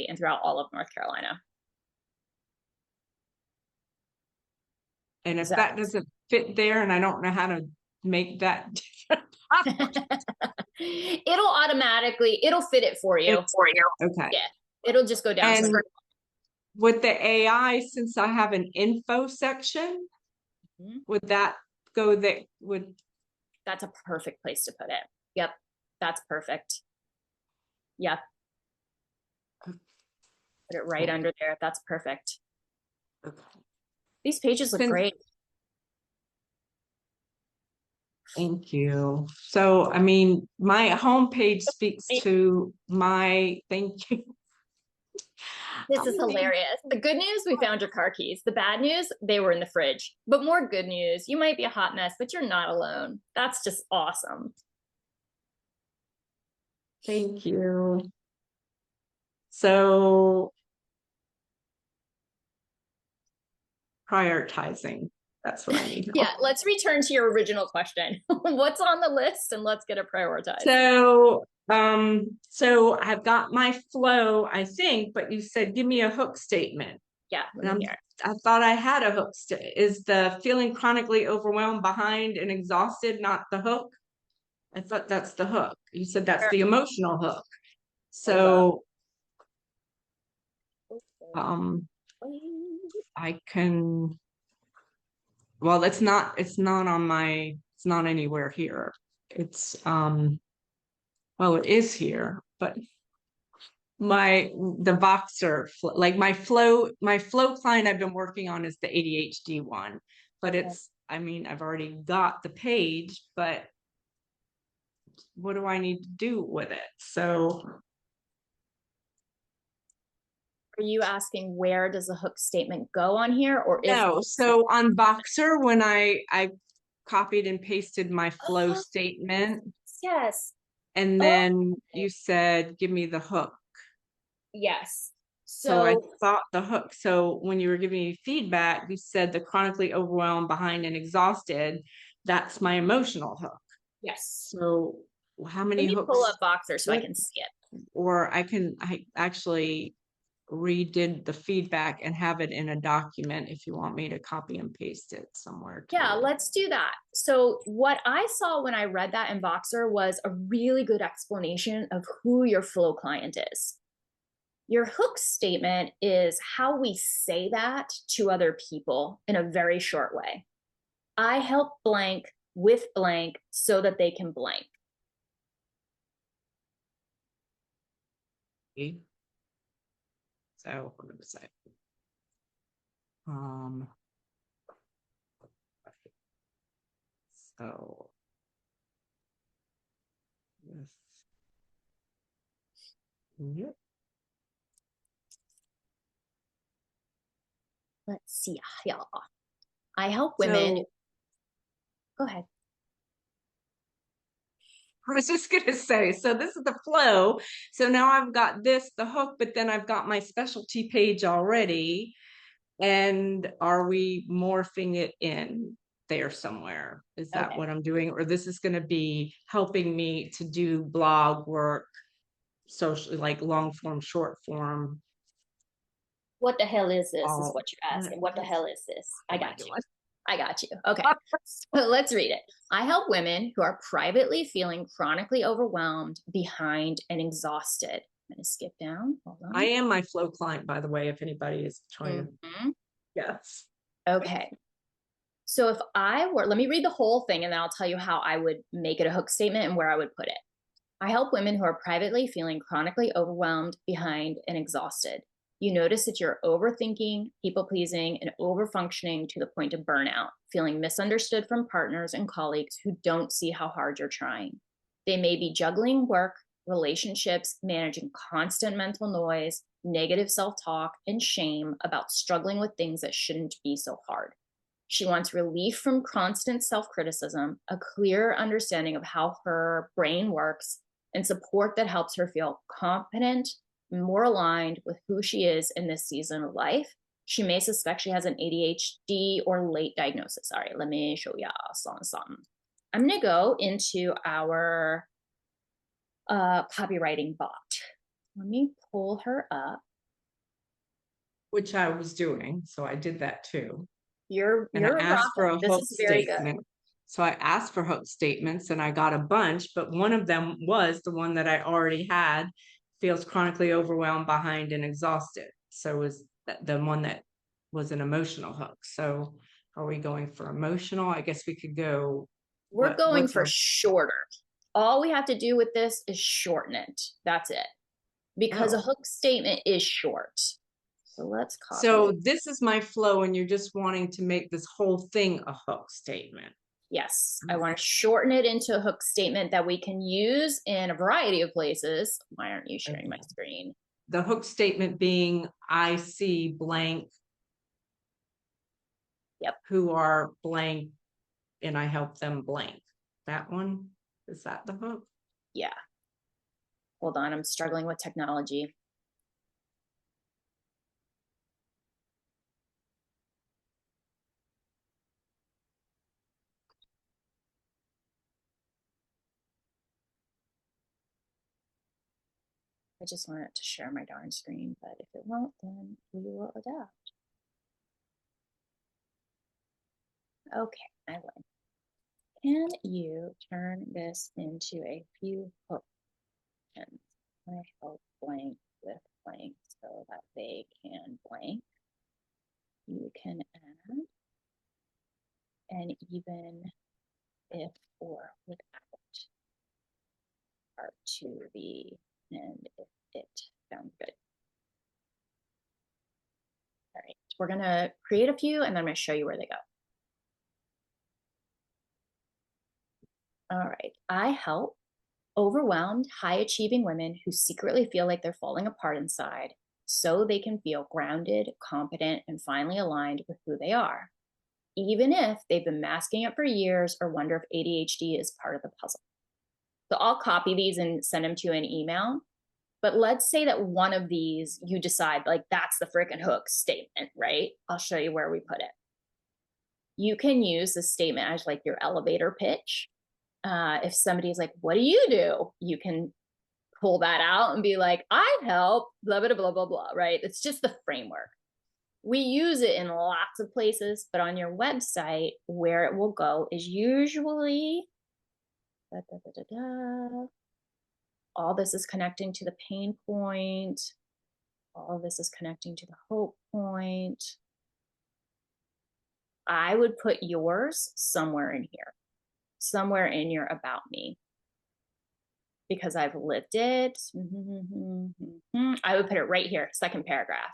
and throughout all of North Carolina. And if that doesn't fit there and I don't know how to make that it'll automatically, it'll fit it for you. Okay. Yeah. It'll just go down. And with the AI, since I have an info section, would that go there? That's a perfect place to put it. Yep. That's perfect. Yep. Put it right under there. That's perfect. Okay. These pages look great. Thank you. So, I mean, my homepage speaks to my, thank you. This is hilarious. The good news, we found your car keys. The bad news, they were in the fridge. But more good news, you might be a hot mess, but you're not alone. That's just awesome. Thank you. So, prioritizing. That's what I need. Yeah, let's return to your original question. What's on the list, and let's get it prioritized. So I've got my flow, I think, but you said give me a hook statement. Yeah, I thought I had a hook. Is the feeling chronically overwhelmed, behind, and exhausted not the hook? I thought that's the hook. You said that's the emotional hook. So I can. Well, it's not anywhere here. It's well, it is here, but the Voxer, like my flow client I've been working on is the ADHD one, but I mean, I've already got the page, but what do I need to do with it? So are you asking where does the hook statement go on here, or is no? So on Voxer, when I copied and pasted my flow statement. Yes. And then you said, give me the hook. Yes. So I thought the hook. So when you were giving me feedback, you said the chronically overwhelmed, behind, and exhausted. That's my emotional hook. Yes. So how many hooks? Pull up Voxer so I can see it. Or I actually redid the feedback and have it in a document if you want me to copy and paste it somewhere. Yeah, too. let's do that. So what I saw when I read that in Voxer was a really good explanation of who your flow client is. Your hook statement is how we say that to other people in a very short way. I help blank with blank so that they can blank. So what did I say? So yes. Yep. Let's see. Yeah. I help women. So, Go ahead. I was just gonna say, so this is the flow. So now I've got this, the hook, but then I've got my specialty page already. And are we morphing it in there somewhere? Is that Okay. what I'm doing? Or this is gonna be helping me to do blog work, social, like long form, short form. What the hell is this? Is Oh, what you're asking. What the hell is this? I am I got you. doing? I got you. Okay. So let's read it. I help women who are privately feeling chronically overwhelmed, behind, and exhausted. I'm going to skip down. Hold on. I am my flow client, by the way, if anybody is trying to Mhm. guess. Okay. So if I were, let me read the whole thing and then I'll tell you how I would make it a hook statement and where I would put it. I help women who are privately feeling chronically overwhelmed, behind, and exhausted. You notice that you're overthinking, people pleasing, and overfunctioning to the point of burnout, feeling misunderstood from partners and colleagues who don't see how hard you're trying. They may be juggling work, relationships, managing constant mental noise, negative self talk, and shame about struggling with things that shouldn't be so hard. She wants relief from constant self criticism, a clear understanding of how her brain works, and support that helps her feel confident, more aligned with who she is in this season of life. She may suspect she has an ADHD or late diagnosis. All right, let me show y'all something. I'm going to go into our copywriting bot. Let me pull her up. Which I was doing, so I did that too. You're And I asked for a rocking. This hook is very good. statement. So I asked for hook statements and I got a bunch, but one of them was the one that I already had, feels chronically overwhelmed, behind, and exhausted. So it was the one that was an emotional hook. So are we going for emotional? I guess we could go. We're going what's for our- shorter. All we have to do with this is shorten it. That's it. Because a Oh. hook statement is short. So let's copy. So this is my flow and you're just wanting to make this whole thing a hook statement. Yes, I want to shorten it into a hook statement that we can use in a variety of places. Why aren't you sharing my screen? The hook statement being, I see blank. Yep. Who are blank and I help them blank. That one, is that the hook? Yeah. Hold on, I'm struggling with technology. I just want it to share my darn screen, but if it won't, then we will adapt. Okay, I win. Can you turn this into a few hook options? I help blank with blank so that they can blank. You can add and even if or without are to the and if it sounds good. All right, we're gonna create a few and then I'm gonna show you where they go. All right, I help overwhelmed, high achieving women who secretly feel like they're falling apart inside so they can feel grounded, competent, and finally aligned with who they are, even if they've been masking it for years or wonder if ADHD is part of the puzzle. So I'll copy these and send them to you in email. But let's say that one of these you decide like that's the freaking hook statement, right? I'll show you where we put it. You can use this statement as like your elevator pitch. If somebody's like, what do? You can pull that out and be like, I help, blah, blah, blah, blah, blah, right? It's just the framework. We use it in lots of places, but on your website, where it will go is usually, all this is connecting to the pain point. All of this is connecting to the hope point. I would put yours somewhere in here, somewhere in your about me, because I've lived it. I would put it right here, second paragraph.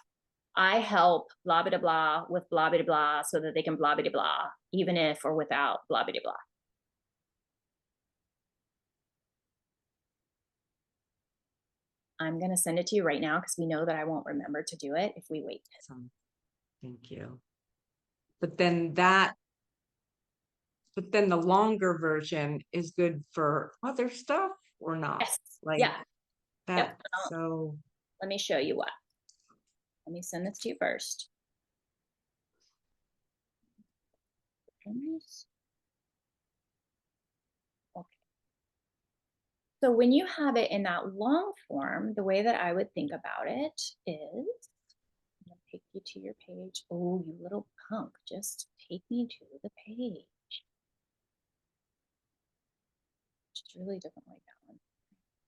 I help blah, blah, blah with blah, blah, blah so that they can blah, blah, blah, even if or without blah, blah, blah. I'm going to send it to you right now because we know that I won't remember to do it if we wait. Awesome. Thank you. But then the longer version is good for other stuff or not? Yes. Like Yeah. that. Yep. So let me show you what. Let me send this to you first. Okay. So when you have it in that long form, the way that I would think about it is, I'm gonna take you to your page. Oh, you little punk, just take me to the page. It's really different like that one.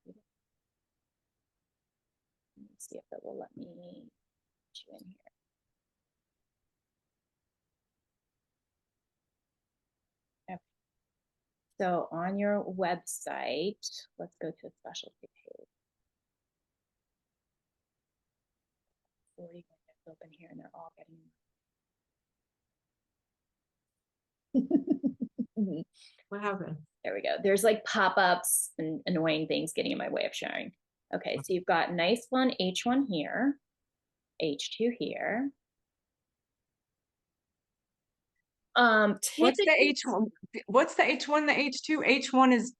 Let me see if it will let me put you in here. Okay. So on your website, let's go to a specialty page. 40 windows open here and they're all getting what happened? There we go. There's like pop-ups and annoying things getting in my way of sharing. Okay, so you've got nice one, H1 here, H2 here. What's the H1? What's the H1, the H2? H1 is,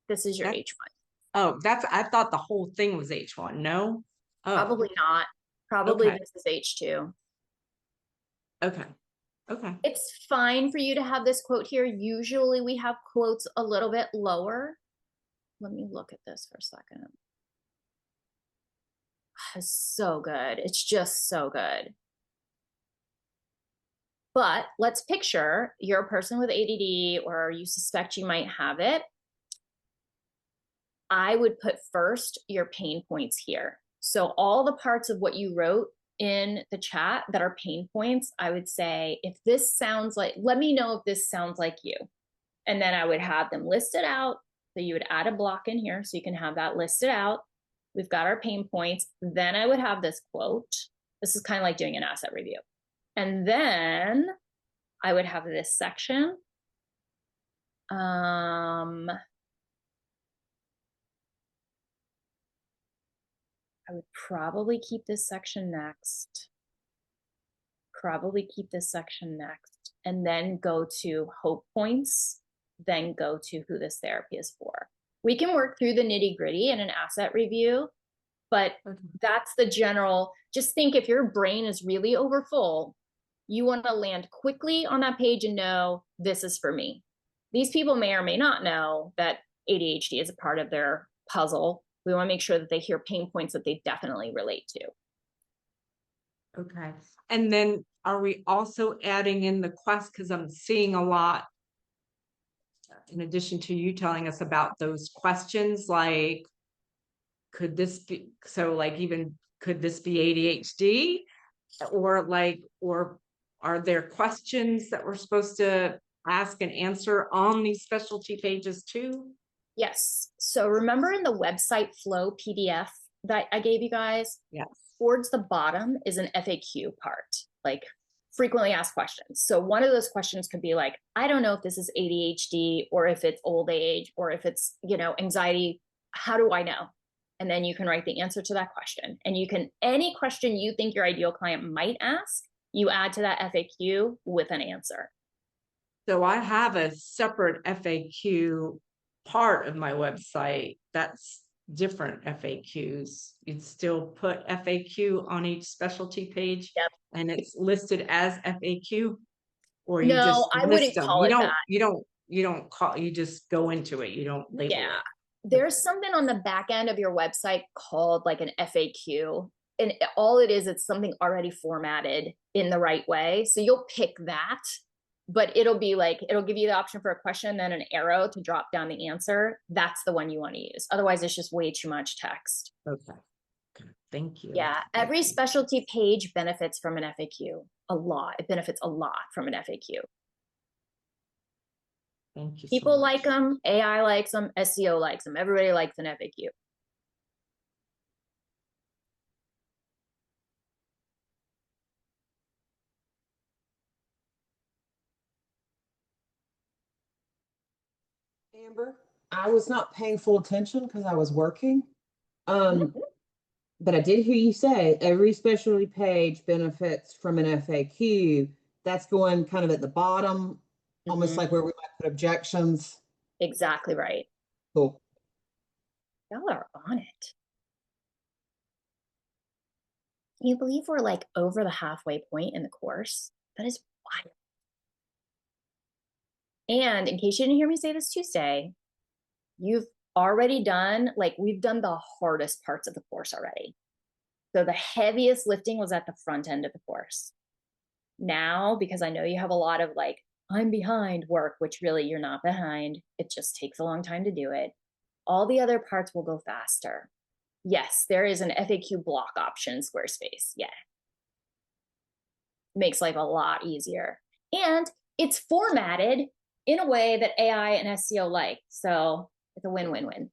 this is your that- H1. oh, I thought the whole thing was H1. No? Oh, Probably not. Probably Okay. this is H2. okay. Okay. It's fine for you to have this quote here. Usually we have quotes a little bit lower. Let me look at this for a second. It's so good. It's just so good. But let's picture you're a person with ADD or you suspect you might have it. I would put first your pain points here. So all the parts of what you wrote in the chat that are pain points, I would say, if this sounds like, let me know if this sounds like you. And then I would have them listed out. So you would add a block in here so you can have that listed out. We've got our pain points. Then I would have this quote. This is kind of like doing an asset review. And then I would have this section. I would probably keep this section next. And then go to hope points, then go to who this therapy is for. We can work through the nitty gritty in an asset review, but that's the general. Just think if your brain is really overfull, you want to land quickly on that page and know this is for me. These people may or may not know that ADHD is a part of their puzzle. We want to make sure that they hear pain points that they definitely relate to. Okay. And then are we also adding in the quest? Because I'm seeing a lot, in addition to you telling us about those questions, like, could this be, so like even, could this be ADHD? Or are there questions that we're supposed to ask and answer on these specialty pages too? Yes. So remember in the website flow PDF that I gave you guys? Yes. Towards the bottom is an FAQ part, like frequently asked questions. So one of those questions could be like, I don't know if this is ADHD or if it's old age or if it's, anxiety. How do I know? And then you can write the answer to that question. And you can, any question you think your ideal client might ask, you add to that FAQ with an answer. So I have a separate FAQ part of my website that's different FAQs. You'd still put FAQ on each specialty page. Yep. And it's listed as FAQ, or you No, just I list wouldn't them. call it that. You don't call, you just go into it. You don't label Yeah. it. there's something on the back end of your website called like an FAQ. And all it is, it's something already formatted in the right way. So you'll pick that, but it'll be like, it'll give you the option for a question, then an arrow to drop down the answer. That's the one you want to use. Otherwise, it's just way too much text. Okay. Thank you. Yeah, every specialty page benefits from an FAQ a lot. It benefits a lot from an FAQ. Thank you. People so much. like them, AI likes them, SEO likes them. Everybody likes an FAQ. Amber, I was not paying full attention because I was working. But I did hear you say every specialty page benefits from an FAQ. That's going kind of at the bottom, almost like where we might put objections. Exactly right. Cool. Y'all are on it. Can you believe we're like over the halfway point in the course? That is wild. And in case you didn't hear me say this Tuesday, you've already done, like we've done the hardest parts of the course already. So the heaviest lifting was at the front end of the course. Now, because I know you have a lot of like, I'm behind work, which really you're not behind. It just takes a long time to do it. All the other parts will go faster. Yes, there is an FAQ block option in Squarespace. Yeah. Makes life a lot easier. And it's formatted in a way that AI and SEO like. So it's a win-win-win.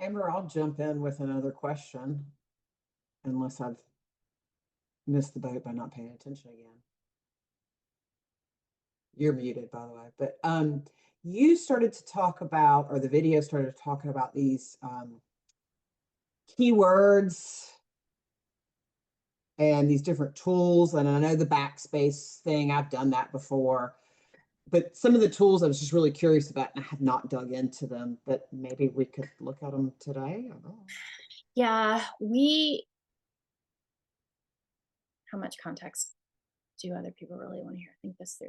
Amber, I'll jump in with another question, unless I've missed the boat by not paying attention again. You're muted, by the way, but you started to talk about, or the video started talking about these keywords and these different tools. And I know the backspace thing, I've done that before. But some of the tools I was just really curious about, and I have not dug into them, but maybe we could look at them today. I don't know. Yeah, how much context do other people really want to hear? Think this through.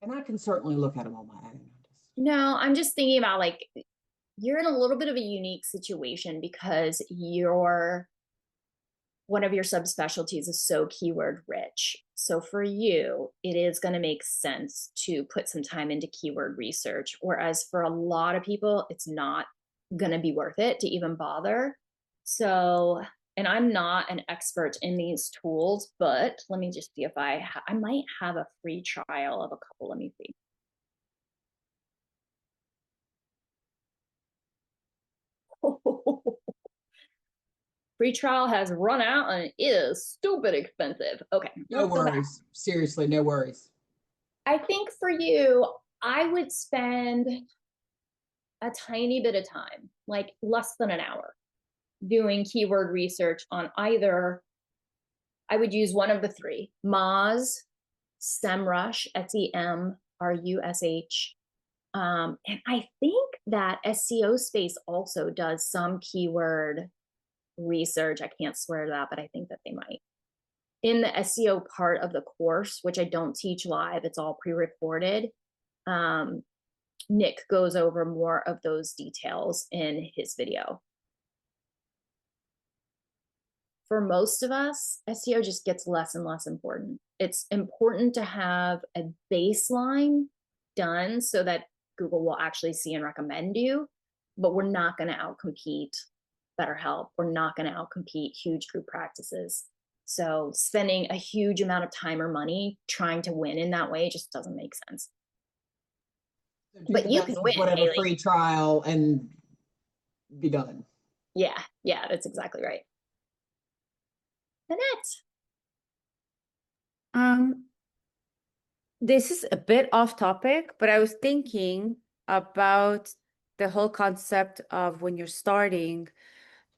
And I can certainly look at them on my own. No, I'm just thinking about like, you're in a little bit of a unique situation because one of your subspecialties is so keyword rich. So for you, it is going to make sense to put some time into keyword research. Whereas for a lot of people, it's not going to be worth it to even bother. So, and I'm not an expert in these tools, but let me just see if I might have a free trial of a couple. Let me see. Free trial has run out and it is stupid expensive. Okay. No worries. Seriously, no worries. I think for you, I would spend a tiny bit of time, like less than an hour, doing keyword research on either, I would use one of the three, Moz, SEMrush, SEMrush. And I think that SEO Space also does some keyword research. I can't swear to that, but I think that they might. in the SEO part of the course, which I don't teach live, it's all pre-recorded. Nick goes over more of those details in his video. For most of us, SEO just gets less and less important. It's important to have a baseline done so that Google will actually see and recommend you, but we're not going to outcompete BetterHelp. We're not going to outcompete huge group practices. So spending a huge amount of time or money trying to win in that way just doesn't make sense. So do But the you best can with win, whatever Haley. free trial and be done. Yeah, that's exactly right. Annette. This is a bit off topic, but I was thinking about the whole concept of when you're starting,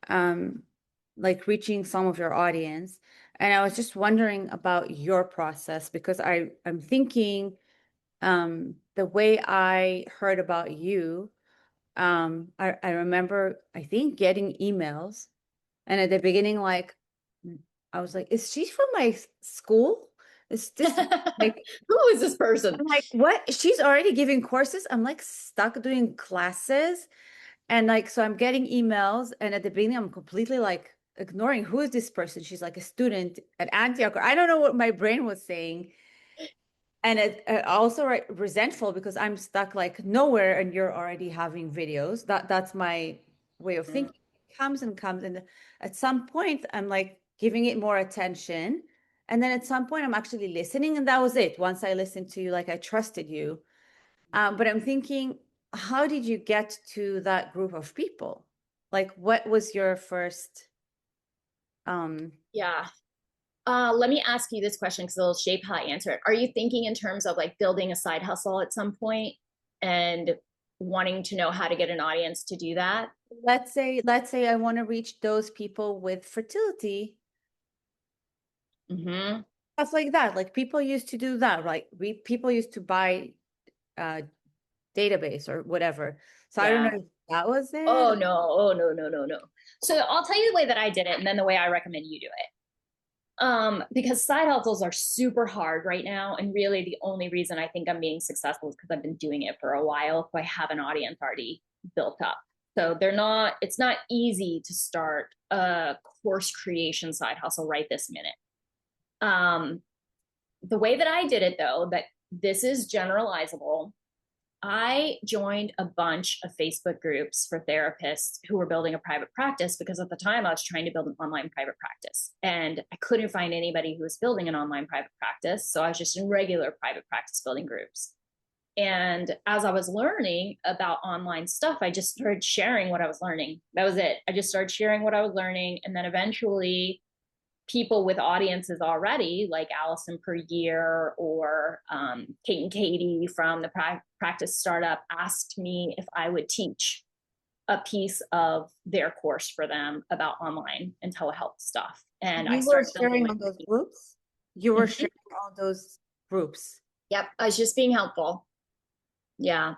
like reaching some of your audience. And I was just wondering about your process because I'm thinking the way I heard about you, I remember, I think, getting emails. And at the beginning, like, I was like, is she from my school? Is this like, Who is this person? I'm like, what? She's already giving courses. I'm like stuck doing classes. And like, so I'm getting emails. And at the beginning, I'm completely like ignoring who is this person? She's like a student at Antioch. Or I don't know what my brain was saying. And it also resentful because I'm stuck like nowhere and you're already having videos. That's my way of thinking. It comes and comes. And at some point, I'm like giving it more attention. And then at some point, I'm actually listening. And that was it. Once I listened to you, like I trusted you. But I'm thinking, how did you get to that group of people? Like, what was your first? Yeah. Let me ask you this question because it'll shape how I answer it. Are you thinking in terms of like building a side hustle at some point and wanting to know how to get an audience to do that? Let's say I want to reach those people with fertility. Mm-hmm. Stuff like that. Like people used to do that, right? People used to buy database or whatever. So I don't know if that was it. Oh no. So I'll tell you the way that I did it and then the way I recommend you do it. Because side hustles are super hard right now. And really the only reason I think I'm being successful is because I've been doing it for a while. So I have an audience already built up. So it's not easy to start a course creation side hustle right this minute. The way that I did it though, that this is generalizable, I joined a bunch of Facebook groups for therapists who were building a private practice because at the time I was trying to build an online private practice and I couldn't find anybody who was building an online private practice. So I was just in regular private practice building groups. And as I was learning about online stuff, I just started sharing what I was learning. That was it. I just started sharing what I was learning. And then eventually people with audiences already, like Allison Per Year or Kate and Katie from the Practice Startup, asked me if I would teach a piece of their course for them about online and telehealth stuff. And I started sharing on those groups. You were sharing on those groups. Yep, I was just being helpful. Yeah.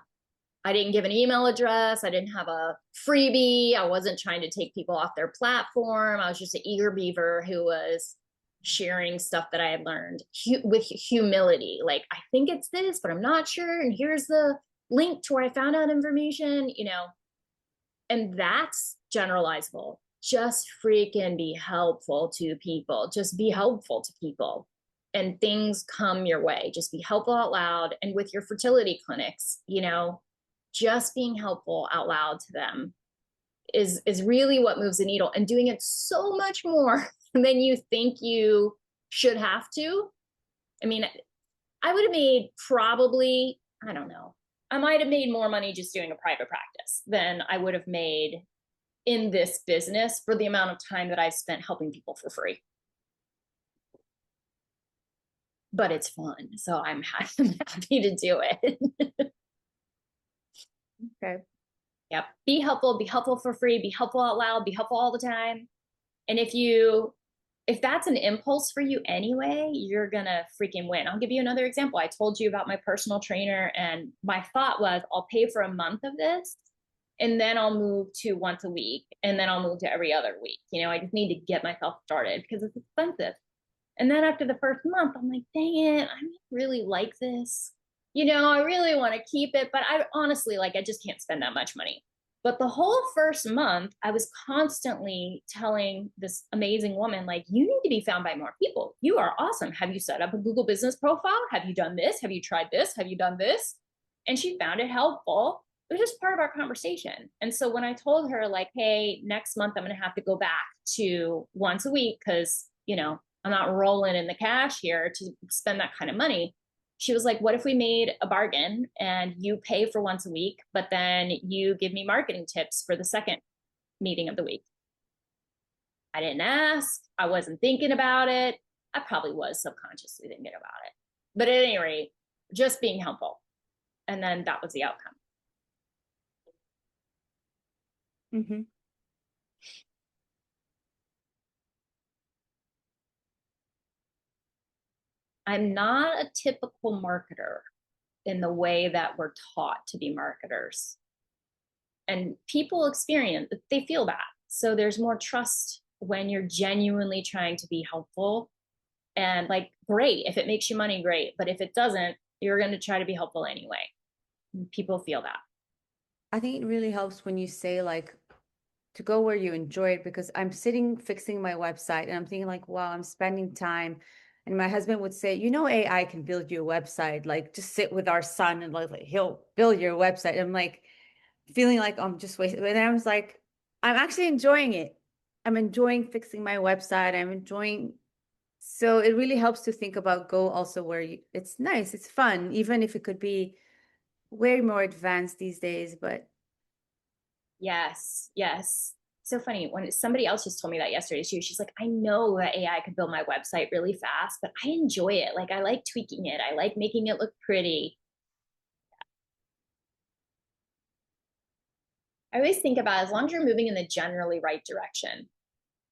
I didn't give an email address. I didn't have a freebie. I wasn't trying to take people off their platform. I was just an eager beaver who was sharing stuff that I had learned with humility. Like, I think it's this, but I'm not sure. And here's the link to where I found out information, and that's generalizable. Just freaking be helpful to people. Just be helpful to people. And things come your way. Just be helpful out loud. And with your fertility clinics, just being helpful out loud to them is really what moves the needle, and doing it so much more than you think you should have to. I mean, I would have made probably, I don't know, I might have made more money just doing a private practice than I would have made in this business for the amount of time that I spent helping people for free. But it's fun, so I'm happy to do it. Okay. Yep. Be helpful for free, be helpful out loud, be helpful all the time. And if that's an impulse for you anyway, you're gonna freaking win. I'll give you another example. I told you about my personal trainer, and my thought was I'll pay for a month of this and then I'll move to once a week and then I'll move to every other week. I just need to get myself started because it's expensive. And then after the first month, I'm like, dang it, I don't really like this. You know, I really want to keep it, but I honestly, like, I just can't spend that much money. But the whole first month, I was constantly telling this amazing woman, like, you need to be found by more people. You are awesome. Have you set up a Google business profile? Have you done this? Have you tried this? Have you done this? And she found it helpful. It was just part of our conversation. And so when I told her, like, hey, next month I'm going to have to go back to once a week because, you know, I'm not rolling in the cash here to spend that kind of money. She was like, what if we made a bargain and you pay for once a week, but then you give me marketing tips for the second meeting of the week? I didn't ask. I wasn't thinking about it. I probably was subconsciously thinking about it. But at any rate, just being helpful. And then that was the outcome. Mm-hmm. I'm not a typical marketer in the way that we're taught to be marketers. And people experience, they feel that. So there's more trust when you're genuinely trying to be helpful. And like, great, if it makes you money, great. But if it doesn't, you're going to try to be helpful anyway. And people feel that. I think it really helps when you say like to go where you enjoy it, because I'm sitting fixing my website and I'm thinking like, wow, I'm spending time. And my husband would say, you know, AI can build you a website, like just sit with our son and like he'll build your website. I'm like feeling like I'm just wasting. And I was like, I'm actually enjoying it. I'm enjoying fixing my website. I'm enjoying. So it really helps to think about go also where you, it's nice, it's fun, even if it could be way more advanced these days, but yes, yes. So funny when somebody else just told me that yesterday too. She's like, I know that AI could build my website really fast, but I enjoy it. Like, I like tweaking it. I like making it look pretty. I always think about as long as you're moving in the generally right direction.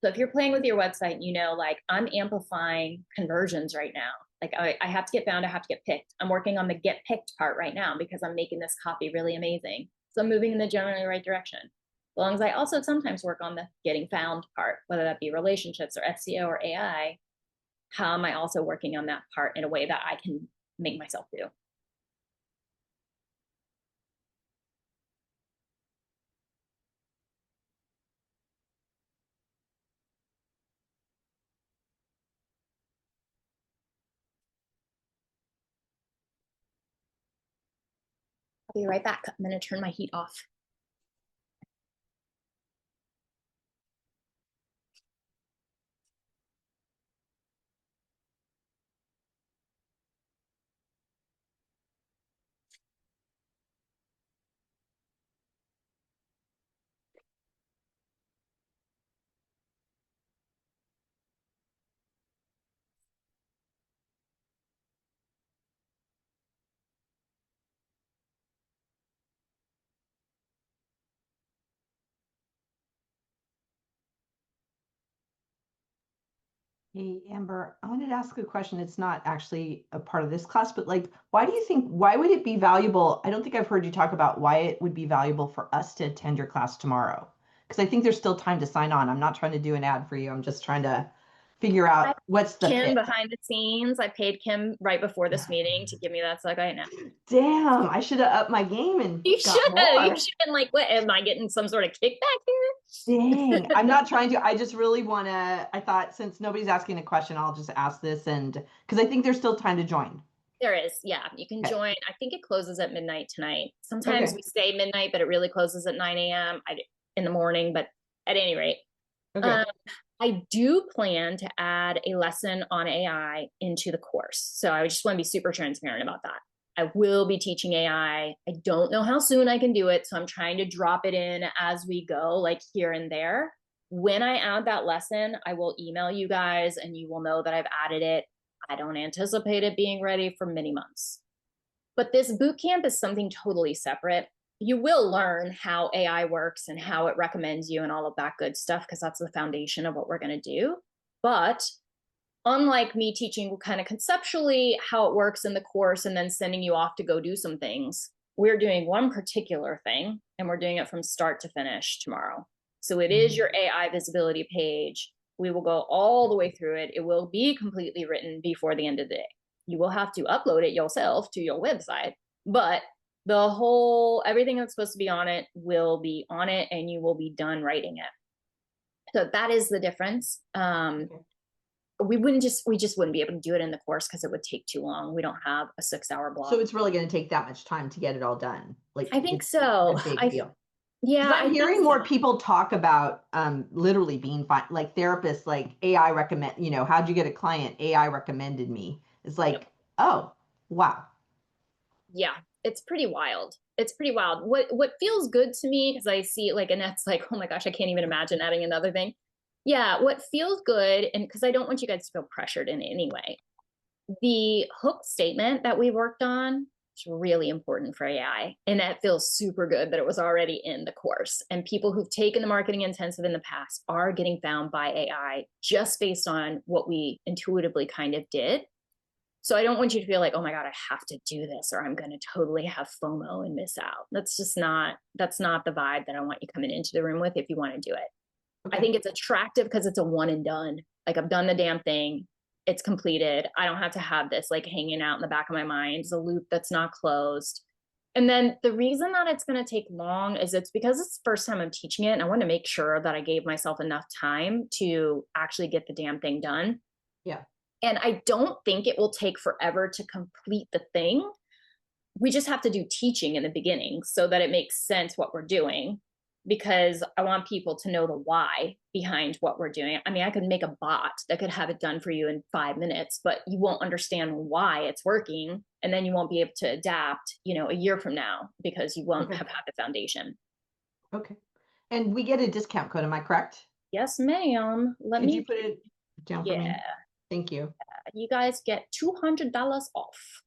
So if you're playing with your website, you know, like I'm amplifying conversions right now. Like I have to get found, I have to get picked. I'm working on the get picked part right now because I'm making this copy really amazing. So I'm moving in the generally right direction. As long as I also sometimes work on the getting found part, whether that be relationships or SEO or AI, how am I also working on that part in a way that I can make myself do? I'll be right back. I'm going to turn my heat off. Hey, Amber, I wanted to ask a question. It's not actually a part of this class, but like, why do you think, why would it be valuable? I don't think I've heard you talk about why it would be valuable for us to attend your class tomorrow. Because I think there's still time to sign on. I'm not trying to do an ad for you. I'm just trying to figure out what's the Kim fit. behind the scenes. I paid Kim right before this meeting to give me that suck I know. Damn, I should have upped my game and You got should. more. You should have been like, what? Am I getting some sort of kickback here? Dang, I'm not trying to. I just really want to. I thought since nobody's asking a question, I'll just ask this, and because I think there's still time to join. There is. Yeah. You can Okay. join. I think it closes at midnight tonight. Sometimes Okay. we say midnight, but it really closes at 9 a.m. in the morning. But at any rate, Okay. I do plan to add a lesson on AI into the course. So I just want to be super transparent about that. I will be teaching AI. I don't know how soon I can do it. So I'm trying to drop it in as we go, like here and there. When I add that lesson, I will email you guys and you will know that I've added it. I don't anticipate it being ready for many months. But this boot camp is something totally separate. You will learn how AI works and how it recommends you and all of that good stuff, because that's the foundation of what we're going to do. But unlike me teaching kind of conceptually how it works in the course and then sending you off to go do some things, we're doing one particular thing and we're doing it from start to finish tomorrow. So it is your AI visibility page We will go all the way through it. It will be completely written before the end of the day. You will have to upload it yourself to your website, but everything that's supposed to be on it will be on it, and you will be done writing it. So that is the difference. We just wouldn't be able to do it in the course because it would take too long. We don't have a 6-hour block. So it's really going to take that much time to get it all done. Like, I think it's so. a big deal. Yeah, 'Cause I'm I hearing think more so. people talk about literally being fine, like therapists, like AI recommend, how'd you get a client? AI recommended me. It's like, oh, wow. Yeah, it's pretty wild. It's pretty wild. What feels good to me, because I see like Annette's like, oh my gosh, I can't even imagine adding another thing. Yeah, what feels good, and because I don't want you guys to feel pressured in any way, the hook statement that we worked on is really important for AI. And that feels super good that it was already in the course. And people who've taken the marketing intensive in the past are getting found by AI just based on what we intuitively kind of did. So I don't want you to feel like, oh my God, I have to do this, or I'm going to totally have FOMO and miss out. That's not the vibe that I want you coming into the room with if you want to do it. Okay. I think it's attractive because it's a one and done. Like, I've done the damn thing. It's completed. I don't have to have this like hanging out in the back of my mind. It's a loop that's not closed. And then the reason that it's going to take long is it's because it's the first time I'm teaching it. And I want to make sure that I gave myself enough time to actually get the damn thing done. Yeah. And I don't think it will take forever to complete the thing. We just have to do teaching in the beginning so that it makes sense what we're doing, because I want people to know the why behind what we're doing. I mean, I could make a bot that could have it done for you in 5 minutes, but you won't understand why it's working. And then you won't be able to adapt, a year from now, because you won't have had the foundation. Okay. And we get a discount code, am I correct? Yes, ma'am. Could you put it down for me? Yeah. Thank you. You guys get $200 off.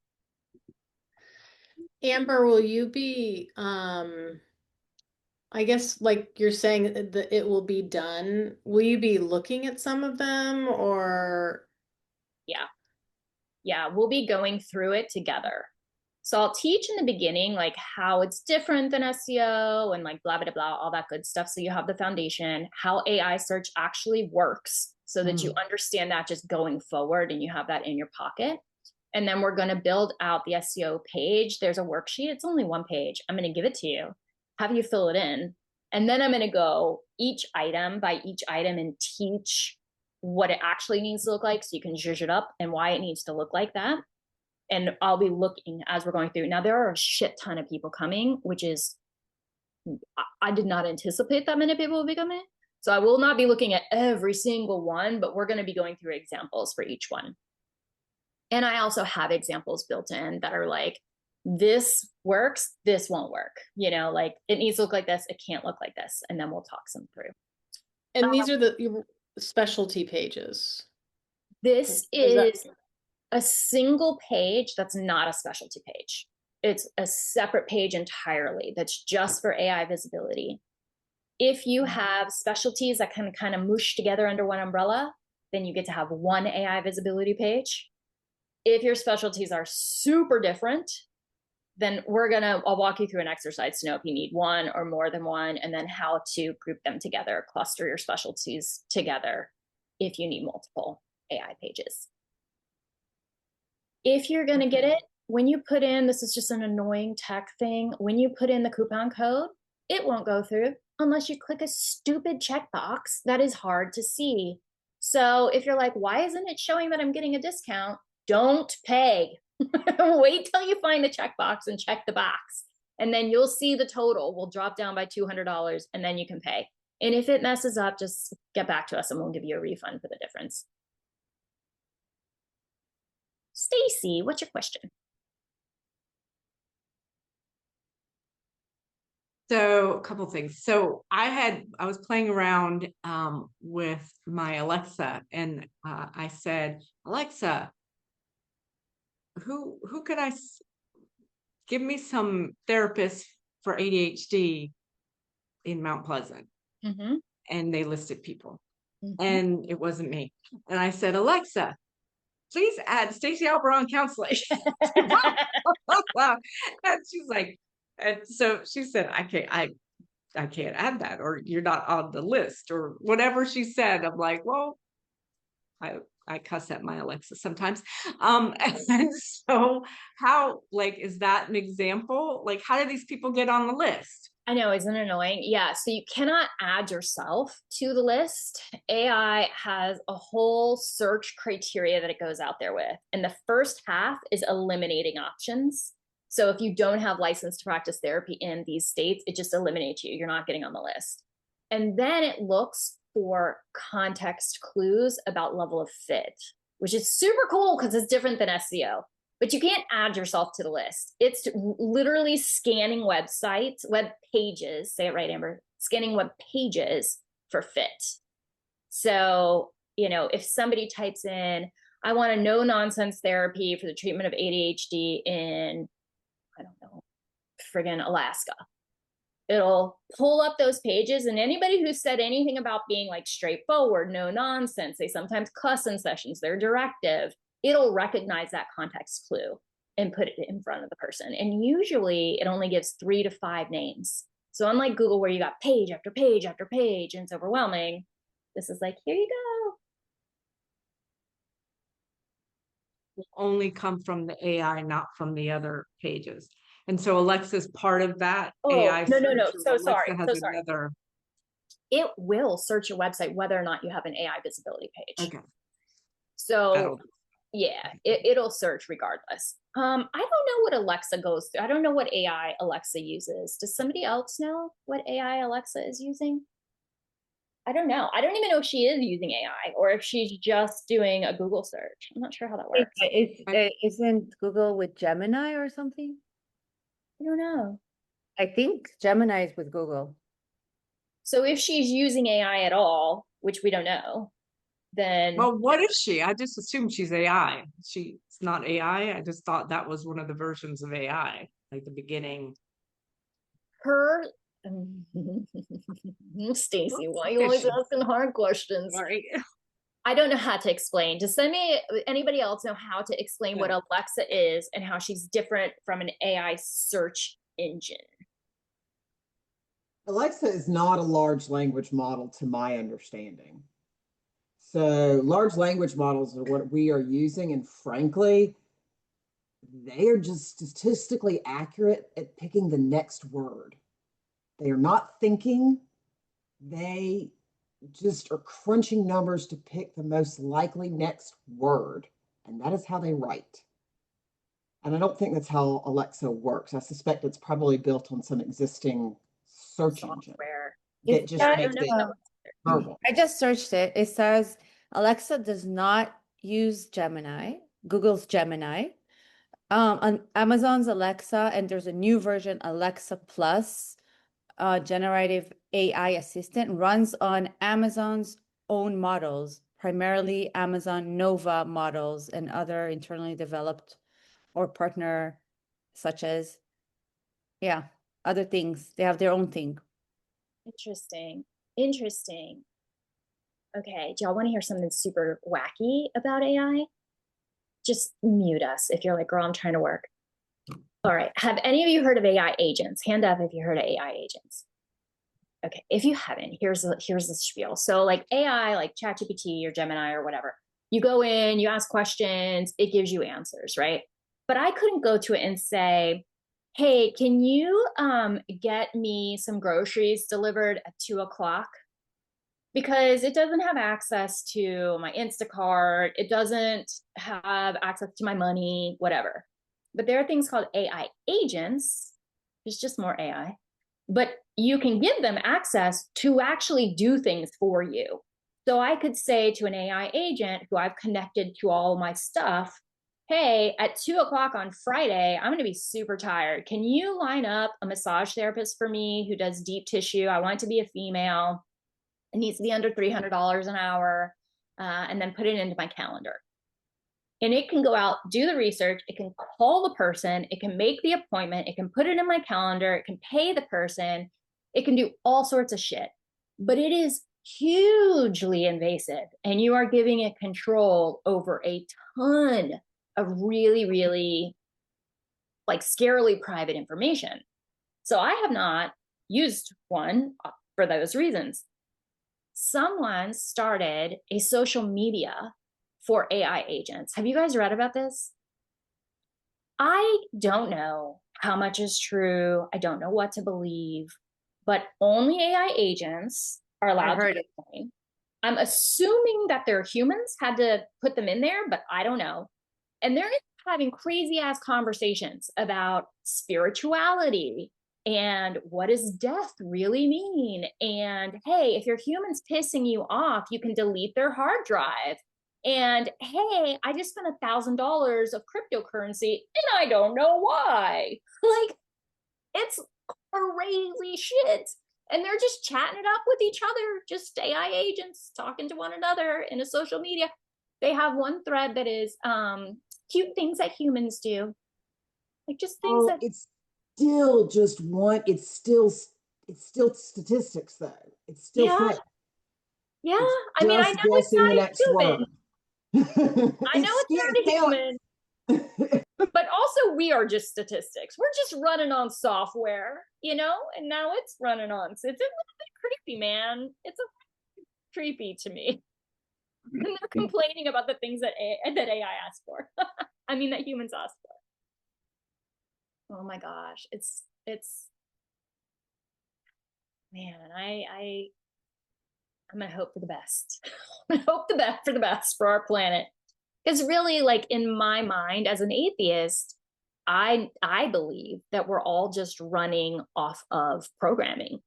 Amber, will you be, I guess like you're saying that it will be done. Will you be looking at some of them, or? Yeah, we'll be going through it together. So I'll teach in the beginning, like how it's different than SEO and like blah, blah, blah, all that good stuff. So you have the foundation, how AI search actually works, so that you understand that just going forward and you have that in your pocket. And then we're going to build out the SEO page. There's a worksheet. It's only 1 page. I'm going to give it to you, have you fill it in. And then I'm going to go each item by each item and teach what it actually needs to look like, so you can zhuzh it up and why it needs to look like that. And I'll be looking as we're going through. Now, there are a shit ton of people coming, which is, I did not anticipate that many people will be coming. So I will not be looking at every single one, but we're going to be going through examples for each one. And I also have examples built in that are like, this works, this won't work. Like, it needs to look like this, it can't look like this. And then we'll talk some through. And these are the specialty pages. This is a single page that's not a specialty page. It's a separate page entirely that's just for AI visibility. If you have specialties that can kind of mush together under one umbrella, then you get to have one AI visibility page. If your specialties are super different, then I'll walk you through an exercise to know if you need one or more than one, and then how to group them together, cluster your specialties together if you need multiple AI pages. If you're going to get it, when you put in, this is just an annoying tech thing, when you put in the coupon code, it won't go through unless you click a stupid checkbox that is hard to see. So if you're like, why isn't it showing that I'm getting a discount? Don't pay. Wait till you find the checkbox and check the box. And then you'll see the total will drop down by $200, and then you can pay. And if it messes up, just get back to us and we'll give you a refund for the difference. Stacy, what's your question? So a couple things. So I was playing around with my Alexa, and I said, Alexa, who could give me some therapists for ADHD in Mount Pleasant? Mm-hmm. And they listed people, Mm-hmm. and it wasn't me. And I said, Alexa, please add Stacy Alperon counseling. And she's like, and so she said, I can't add that, or you're not on the list, or whatever she said. I'm like, well, I cuss at my Alexa sometimes. And so how, like, is that an example? Like, how do these people get on the list? I know, isn't it annoying? Yeah, so you cannot add yourself to the list. AI has a whole search criteria that it goes out there with. And the first half is eliminating options. So if you don't have license to practice therapy in these states, it just eliminates you. You're not getting on the list. And then it looks for context clues about level of fit, which is super cool because it's different than SEO. But you can't add yourself to the list. It's literally scanning websites, web pages, say it right, Amber, scanning web pages for fit. So, you know, if somebody types in, I want a no nonsense therapy for the treatment of ADHD in, I don't know, friggin' Alaska, it'll pull up those pages, and anybody who said anything about being like straightforward, no nonsense, they sometimes cuss in sessions, they're directive, it'll recognize that context clue and put it in front of the person. And usually it only gives 3 to 5 names. So unlike Google, where you got page after page after page and it's overwhelming, this is like, here you go. Will only come from the AI, not from the other pages. And so Alexa's part of that AI. No. search, So or sorry. Alexa So has sorry. another. It will search your website whether or not you have an AI visibility page. Okay. So yeah, it'll search regardless. I don't know what Alexa goes through. I don't know what AI Alexa uses. Does somebody else know what AI Alexa is using? I don't know. I don't even know if she is using AI or if she's just doing a Google search. I'm not sure how that works. Isn't Google with Gemini or something? I don't know. I think Gemini is with Google. So if she's using AI at all, which we don't know, then Well, what is she? I just assumed she's AI. She's not AI. I just thought that was one of the versions of AI, like the beginning. her Stacy, why are you always asking hard questions? Sorry. I don't know how to explain. Does anybody else know how to explain what Alexa is and how she's different from an AI search engine? Alexa is not a large language model to my understanding. So large language models are what we are using, and frankly, they are just statistically accurate at picking the next word. They are not thinking. They just are crunching numbers to pick the most likely next word. And that is how they write. And I don't think that's how Alexa works. I suspect it's probably built on some existing search software engine that just makes it verbal. I just searched it. It says Alexa does not use Gemini, Google's Gemini. On Amazon's Alexa, and there's a new version, Alexa Plus, generative AI assistant, runs on Amazon's own models, primarily Amazon Nova models and other internally developed or partner, such as, other things. They have their own thing. Interesting. Okay, do y'all want to hear something super wacky about AI? Just mute us if you're like, girl, I'm trying to work. All right, have any of you heard of AI agents? Hand up if you heard of AI agents. Okay, if you haven't, here's the spiel. So like AI, like ChatGPT or Gemini or whatever, you go in, you ask questions, it gives you answers, right? But I couldn't go to it and say, hey, can you get me some groceries delivered at 2 o'clock? Because it doesn't have access to my Instacart, it doesn't have access to my money, whatever. But there are things called AI agents. It's just more AI. But you can give them access to actually do things for you. So I could say to an AI agent who I've connected to all my stuff, hey, at 2 o'clock on Friday, I'm going to be super tired. Can you line up a massage therapist for me who does deep tissue? I want it to be a female. It needs to be under $300 an hour, and then put it into my calendar. And it can go out, do the research, it can call the person, it can make the appointment, it can put it in my calendar, it can pay the person, it can do all sorts of shit. But it is hugely invasive, and you are giving it control over a ton of really, really like scarily private information. So I have not used one for those reasons. Someone started a social media for AI agents. Have you guys read about this? I don't know how much is true. I don't know what to believe, but only AI agents are allowed to heard get money. I'm assuming that their humans had to put them in there, but I don't know. And they're having crazy ass conversations about spirituality and what does death really mean? And hey, if your human's pissing you off, you can delete their hard drive. And hey, I just spent $1,000 of cryptocurrency and I don't know why. Like, it's crazy shit. And they're just chatting it up with each other, just AI agents talking to one another in a social media. They have one thread that is cute things that humans do. Like just things that It's still just one, it's still statistics though. It's still yeah. fact. Yeah. It's I mean, I just know it's guessing not the a next human. word. I know it's not a human. But also we are just statistics. We're just running on software, you know, and now it's running on. So it's a little bit creepy, man. It's a creepy to me. And they're complaining about the things that AI asked for. I mean, that humans asked for. Oh my gosh, it's man. I'm gonna hope for the best. I'm gonna hope for the best for our planet. Because really, like in my mind, as an atheist, I believe that we're all just running off of programming,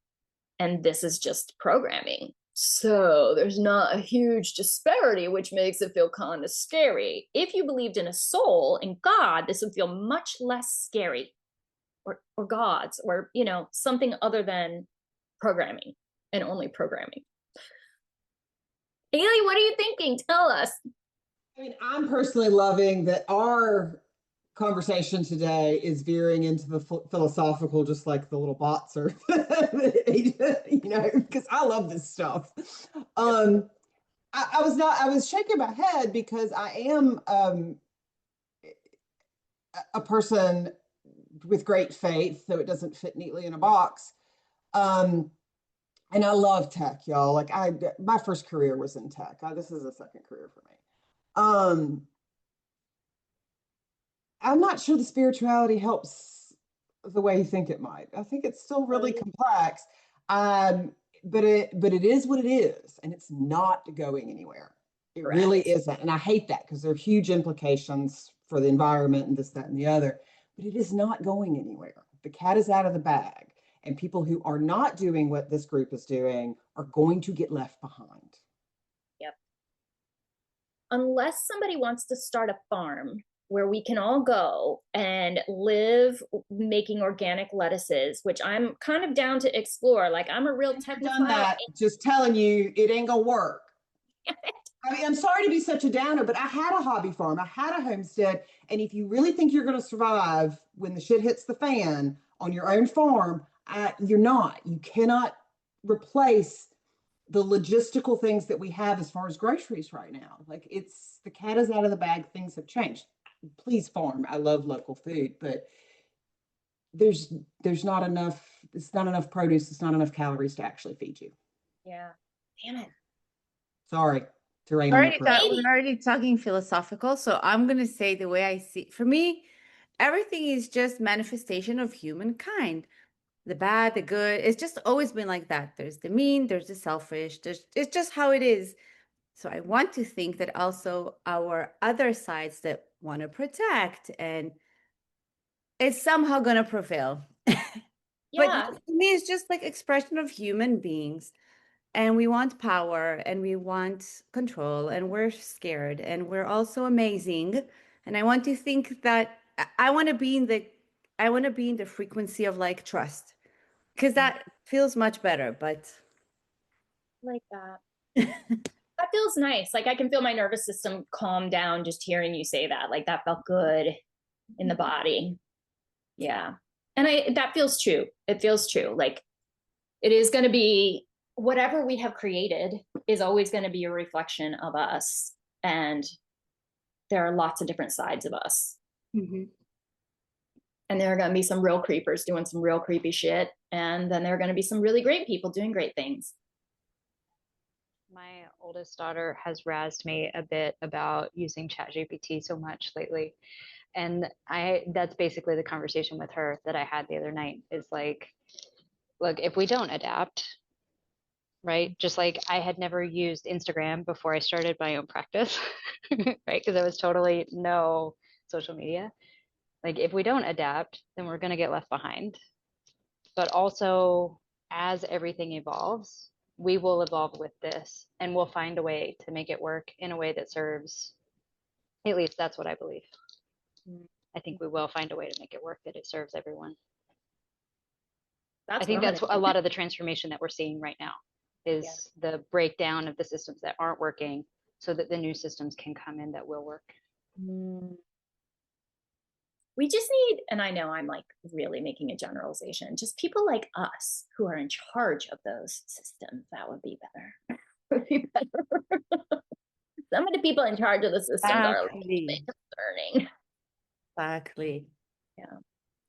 and this is just programming. So there's not a huge disparity, which makes it feel kind of scary. If you believed in a soul and God, this would feel much less scary, or gods, or you know, something other than programming and only programming. Haley, what are you thinking? Tell us. I mean, I'm personally loving that our conversation today is veering into the philosophical, just like the little bots are, you know, because I love this stuff. I was shaking my head because I am a person with great faith, so it doesn't fit neatly in a box. And I love tech, y'all. Like my first career was in tech. This is a second career for me. I'm not sure the spirituality helps the way you think it might. I think it's still really complex. But it is what it is, and it's not going anywhere. It Correct. really isn't. And I hate that because there are huge implications for the environment and this, that, and the other. But it is not going anywhere. The cat is out of the bag. And people who are not doing what this group is doing are going to get left behind. Yep. Unless somebody wants to start a farm where we can all go and live making organic lettuces, which I'm kind of down to explore. Like I'm a real tech. Done that. Just telling you, it ain't gonna work. I mean, I'm sorry to be such a downer, but I had a hobby farm. I had a homestead. And if you really think you're going to survive when the shit hits the fan on your own farm, you're not. You cannot replace the logistical things that we have as far as groceries right now. Like the cat is out of the bag. Things have changed. Please farm. I love local food, but there's not enough. It's not enough produce. It's not enough calories to actually feed you. Yeah. Damn it. Sorry. We're already talking philosophical, so I'm gonna say the way I see. For me, everything is just manifestation of humankind. The bad, the good. It's just always been like that. There's the mean, there's the selfish. It's just how it is. So I want to think that also our other sides that want to protect, and it's somehow gonna prevail. Yeah. But to me, it's just like expression of human beings. And we want power and we want control and we're scared and we're also amazing. And I want to think that I want to be in the frequency of like trust, because that feels much better. But Like that. That feels nice. Like I can feel my nervous system calm down just hearing you say that. Like that felt good in the body. Yeah. And that feels true. It feels true. Like it is going to be whatever we have created is always going to be a reflection of us. And there are lots of different sides of us. Mm-hmm. And there are going to be some real creepers doing some real creepy shit. And then there are going to be some really great people doing great things. My oldest daughter has razzed me a bit about using ChatGPT so much lately. And that's basically the conversation with her that I had the other night is like, look, if we don't adapt, right? Just like I had never used Instagram before I started my own practice, right? Because I was totally no social media. Like if we don't adapt, then we're going to get left behind. But also, as everything evolves, we will evolve with this and we'll find a way to make it work in a way that serves, at least that's what I believe. I think we will find a way to make it work that it serves everyone. I think that's a lot of the transformation that we're seeing right now is the breakdown of the systems that aren't working so that the new systems can come in that will work. We just need, and I know I'm like really making a generalization, just people like us who are in charge of those systems. That would be better. Would be better. Some of the people in charge of the systems are a little bit concerning. Exactly.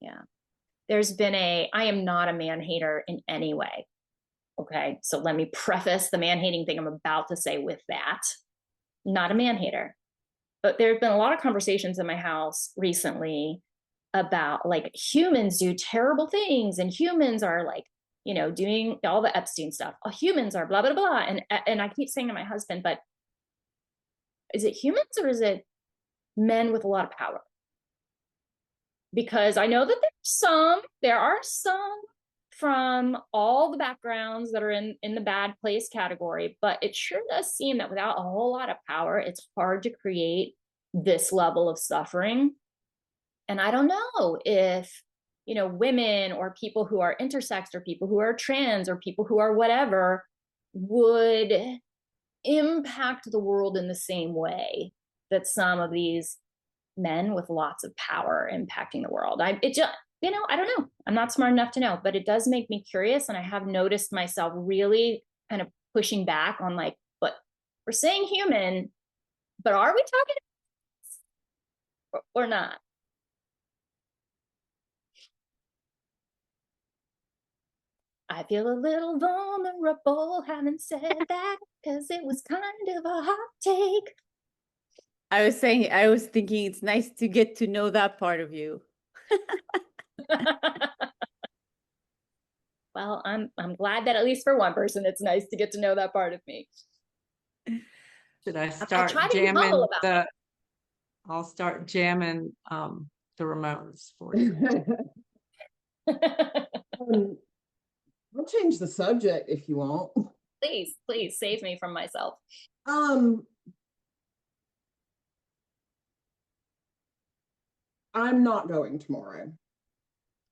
Yeah. There's been I am not a man hater in any way. Okay. So let me preface the man hating thing I'm about to say with that. Not a man hater. But there have been a lot of conversations in my house recently about like humans do terrible things and humans are like, doing all the Epstein stuff. Oh, humans are blah, blah, blah. And I keep saying to my husband, but is it humans or is it men with a lot of power? Because I know that there are some from all the backgrounds that are in the bad place category, but it sure does seem that without a whole lot of power, it's hard to create this level of suffering. And I don't know if, women or people who are intersex or people who are trans or people who are whatever would impact the world in the same way that some of these men with lots of power impacting the world. I don't know. I'm not smart enough to know, but it does make me curious. And I have noticed myself really kind of pushing back on like, but we're saying human, but are we talking or not? I feel a little vulnerable having said that because it was kind of a hot take. I was thinking it's nice to get to know that part of you. Well, I'm glad that at least for one person, it's nice to get to know that part of me. Should I start jamming I'll start jamming the Ramones for you. I'll change the subject if you want. Please save me from myself. I'm not going tomorrow.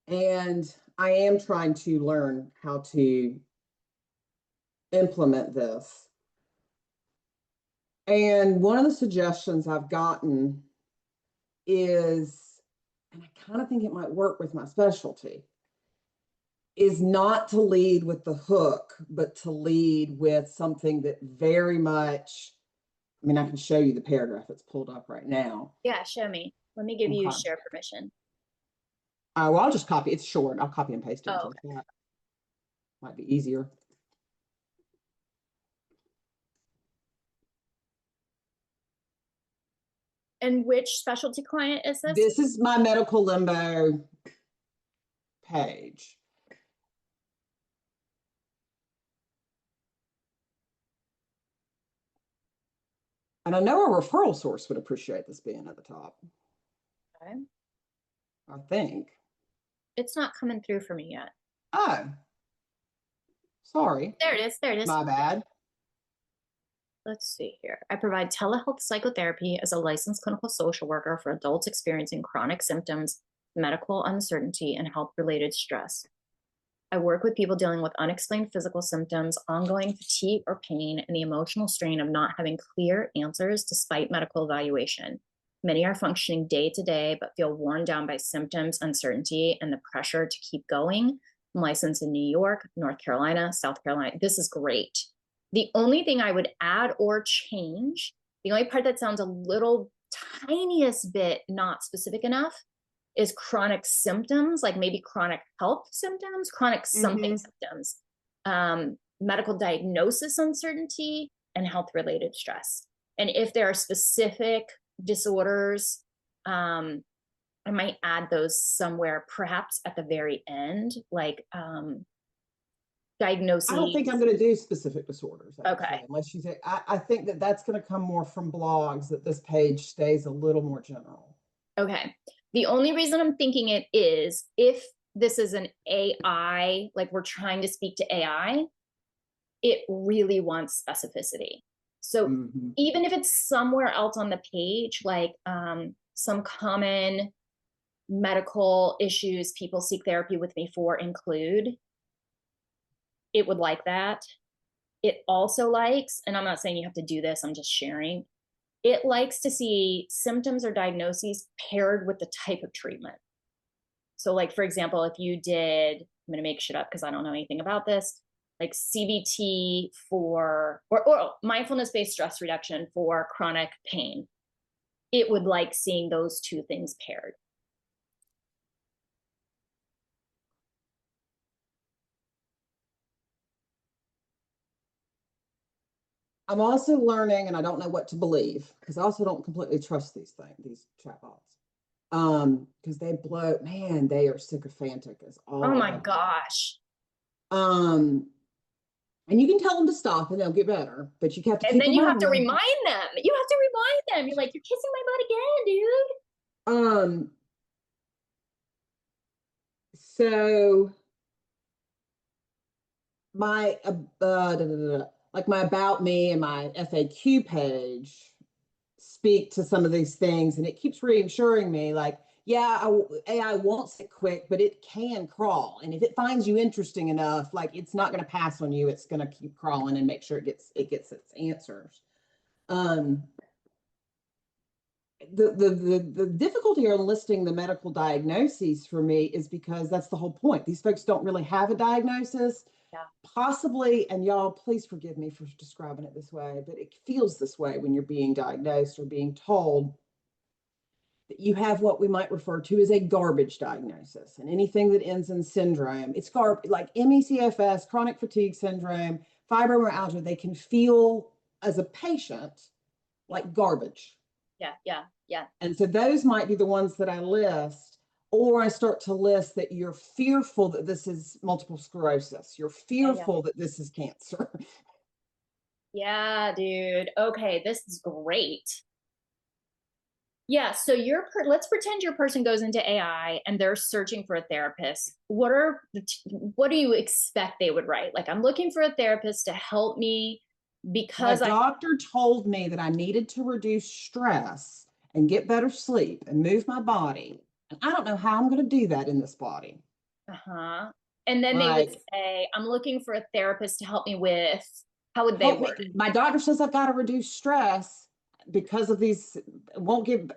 And I am trying to learn how to implement this. And one of the suggestions I've gotten is, and I kind of think it might work with my specialty, is not to lead with the hook, but to lead with something that very much, I mean, I can show you the paragraph that's pulled up right now. Yeah, show me. Let me give you share permission. Well, I'll just copy. It's short. I'll copy and paste it. Oh, okay. That might be easier. And which specialty client is this? This is my medical limbo page. And I know a referral source would appreciate this being at the top. Okay. I think. It's not coming through for me yet. Oh. Sorry. There it is. My bad. Let's see here. I provide telehealth psychotherapy as a licensed clinical social worker for adults experiencing chronic symptoms, medical uncertainty, and health-related stress. I work with people dealing with unexplained physical symptoms, ongoing fatigue or pain, and the emotional strain of not having clear answers despite medical evaluation. Many are functioning day to day, but feel worn down by symptoms, uncertainty, and the pressure to keep going. I'm licensed in New York, North Carolina, South Carolina. This is great. The only thing I would add or change, the only part that sounds a little tiniest bit not specific enough, is chronic symptoms, like maybe chronic health symptoms, chronic something symptoms, medical diagnosis uncertainty, and health related stress. And if there are specific disorders, I might add those somewhere, perhaps at the very end, like diagnoses. I don't think I'm going to do specific disorders. Okay. Actually, unless you say, I think that that's going to come more from blogs, that this page stays a little more general. Okay. The only reason I'm thinking it is if this is an AI, like we're trying to speak to AI, it really wants specificity. So even if it's somewhere else on the page, like some common medical issues people seek therapy with me for include, it would like that. It also likes, and I'm not saying you have to do this, I'm just sharing, it likes to see symptoms or diagnoses paired with the type of treatment. So like, for example, if you did, I'm going to make shit up because I don't know anything about this, like CBT for, or mindfulness-based stress reduction for chronic pain, it would like seeing those two things paired. I'm also learning, and I don't know what to believe, because I also don't completely trust these chatbots. Because they blow, man, they are sycophantic as all. Oh my gosh. And you can tell them to stop and they'll get better, but you have to. And then you have to remind them. You have to remind them. You're like, you're kissing my butt again, dude. So my like my About Me and my FAQ page speak to some of these things, and it keeps reassuring me, like, yeah, AI wants it quick, but it can crawl, and if it finds you interesting enough, like, it's not going to pass on you. It's going to keep crawling and make sure it gets its answers. The difficulty on listing the medical diagnoses for me is because that's the whole point. These folks don't really have a diagnosis. Yeah. Possibly, and y'all, please forgive me for describing it this way, but it feels this way when you're being diagnosed or being told that you have what we might refer to as a garbage diagnosis. And anything that ends in syndrome, it's garbage, like ME/CFS, chronic fatigue syndrome, fibromyalgia, they can feel as a patient like garbage. Yeah. And so those might be the ones that I list, or I start to list that you're fearful that this is multiple sclerosis. You're fearful that this is cancer. Yeah, dude. Okay, this is great. Yeah, so let's pretend your person goes into AI and they're searching for a therapist. What do you expect they would write? Like, I'm looking for a therapist to help me because my doctor told me that I needed to reduce stress and get better sleep and move my body. And I don't know how I'm going to do that in this body. And then they would say, I'm looking for a therapist to help me with, how would they word it? My doctor says I've got to reduce stress because of these,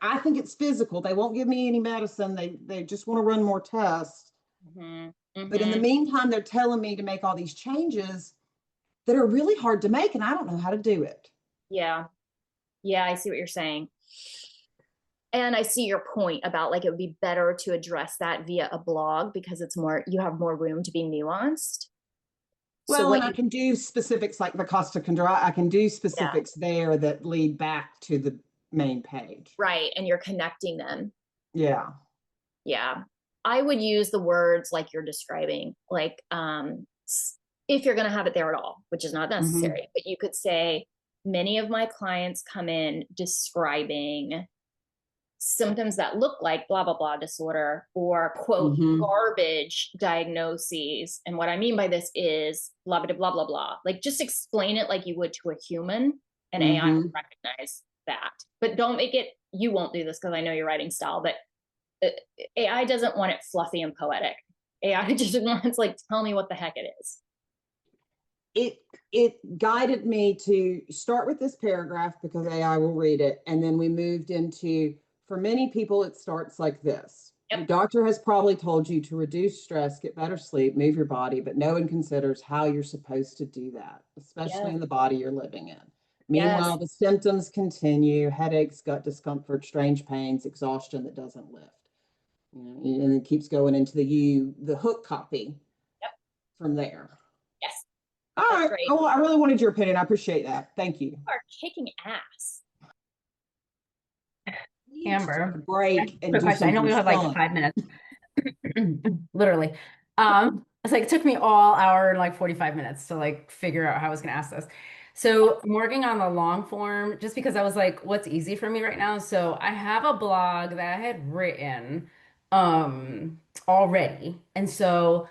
I think it's physical. They won't give me any medicine. They just want to run more tests. But in the meantime, they're telling me to make all these changes that are really hard to make, and I don't know how to do it. Yeah, I see what you're saying. And I see your point about, like, it would be better to address that via a blog because it's more, you have more room to be nuanced. Well, and I can do specifics like the Costa Condra. I can do specifics there that lead back to the main page. Right, and you're connecting them. Yeah. I would use the words like you're describing, like if you're going to have it there at all, which is not necessary, but you could say, many of my clients come in describing symptoms that look like blah, blah, blah disorder, or quote, garbage diagnoses. And what I mean by this is blah, blah, blah, blah, blah. Like, just explain it like you would to a human, and AI will recognize that. But don't make it, you won't do this because I know your writing style, but AI doesn't want it fluffy and poetic. AI just wants, like, tell me what the heck it is. It guided me to start with this paragraph because AI will read it. And then we moved into, for many people, it starts like this. Your doctor has probably told you to reduce stress, get better sleep, move your body, but no one considers how you're supposed to do that, especially in the body you're living in. Meanwhile, the symptoms continue: headaches, gut discomfort, strange pains, exhaustion that doesn't lift. And it keeps going into the hook copy from there. All That's right. great. Oh, I really wanted your opinion. I appreciate that. Thank you. You are kicking ass. Amber, Break and quick do question. I know we something have like fun. 5 minutes. Literally. It's like it took me all hour and like 45 minutes to like figure out how I was gonna ask this. So I'm working on the long form just because I was like, what's easy for me right now? So I have a blog that I had written already. And so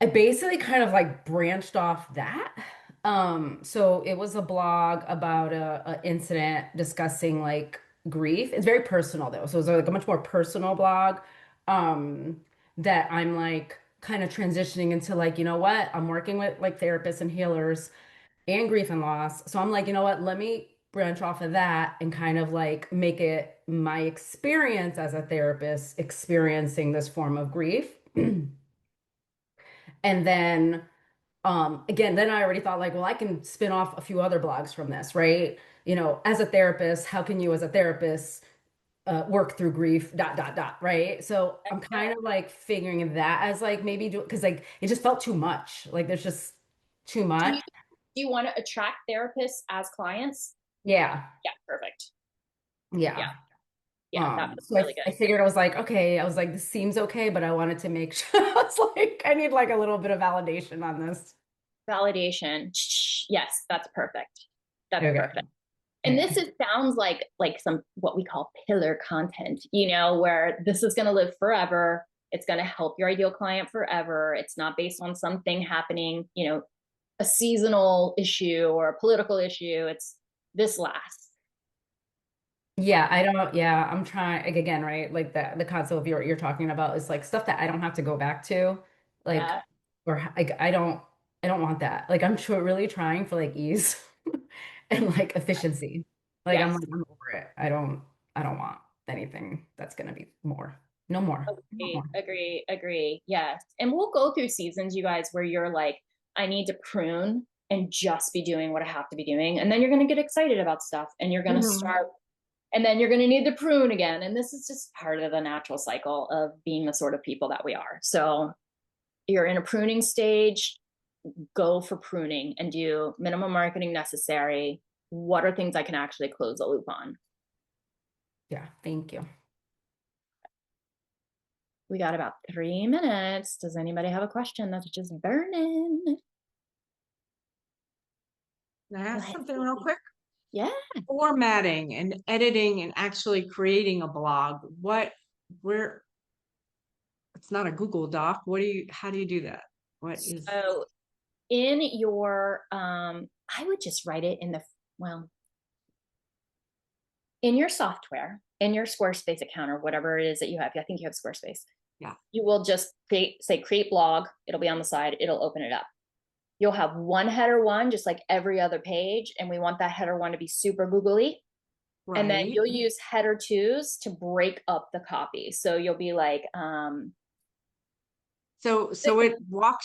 I basically kind of like branched off that. So it was a blog about a incident discussing like grief. It's very personal though. So it's like a much more personal blog. Um, that I'm like kind of transitioning into like, you know what? I'm working with like therapists and healers and grief and loss. So I'm like, you know what? Let me branch off of that and kind of like make it my experience as a therapist experiencing this form of grief. And then again, then I already thought like, well, I can spin off a few other blogs from this, right? You know, as a therapist, how can you as a therapist work through grief, dot, dot, dot, right? So I'm kind of like figuring that as like maybe do because like it just felt too much. Like there's just too Do much. you want to attract therapists as clients? Yeah. Yeah, perfect. Yeah. Yeah. Yeah, that was So really I good. figured I was like, okay, I was like, this seems okay, but I wanted to make sure I was like, I need like a little bit of validation on this. Validation. Yes, that's perfect. That's Okay. perfect. And this is sounds like some what we call pillar content, you know, where this is going to live forever. It's going to help your ideal client forever. It's not based on something happening, you know, a seasonal issue or a political issue. It's this lasts. Yeah, I don't, yeah, I'm trying like, again, right? Like the concept of you're talking about is like stuff that I don't have to go back to. Like, Yeah. or like I don't want that. Like I'm really trying for like ease and like efficiency. Like Yes. I'm over it. I don't want anything that's gonna be more. No more. No more. Agree. Yes. And we'll go through seasons, you guys, where you're like, I need to prune and just be doing what I have to be doing. And then you're going to get excited about stuff and you're going to start, and then you're going to need to prune again. And this is just part of the natural cycle of being the sort of people that we are. So you're in a pruning stage, go for pruning and do minimum marketing necessary. What are things I can actually close the loop on? Yeah, thank you. We got about 3 minutes. Does anybody have a question that's just burning? Can I ask something real quick? Yeah. Formatting and editing and actually creating a blog. Where, it's not a Google Doc. How do you do that? What is? So in your, I would just write it in in your software, in your Squarespace account or whatever it is that you have. I think you have Squarespace. Yeah. You will just say create blog. It'll be on the side. It'll open it up. You'll have one header one, just like every other page. And we want that header one to be super googly. Right. And then you'll use header twos to break up the copy. So you'll be like, so it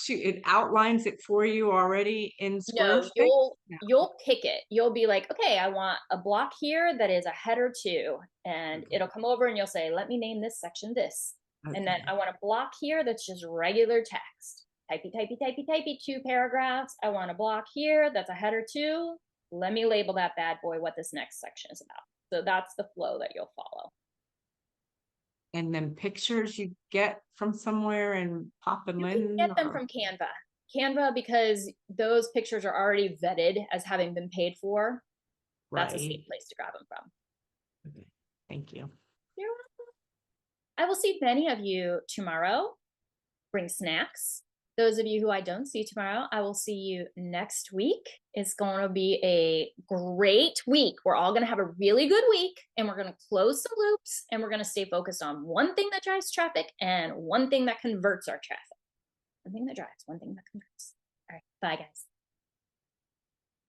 it outlines it for you already in Squarespace? No, you'll pick it. You'll be like, okay, I want a block here that is a header 2, and it'll come over and you'll say, let me name this section this. Okay. And then I want a block here that's just regular text. Typey, 2 paragraphs. I want a block here that's a header 2. Let me label that bad boy what this next section is about. So that's the flow that you'll follow. And then pictures you get from somewhere and pop them in? You can get them from Canva because those pictures are already vetted as having been paid for. That's a safe place to grab them from. Okay. Thank you. You're welcome. I will see many of you tomorrow. Bring snacks. Those of you who I don't see tomorrow, I will see you next week. It's going to be a great week. We're all going to have a really good week, and we're going to close some loops, and we're going to stay focused on one thing that drives traffic and one thing that converts our traffic. One thing that drives, one thing that converts. All right. Bye, guys.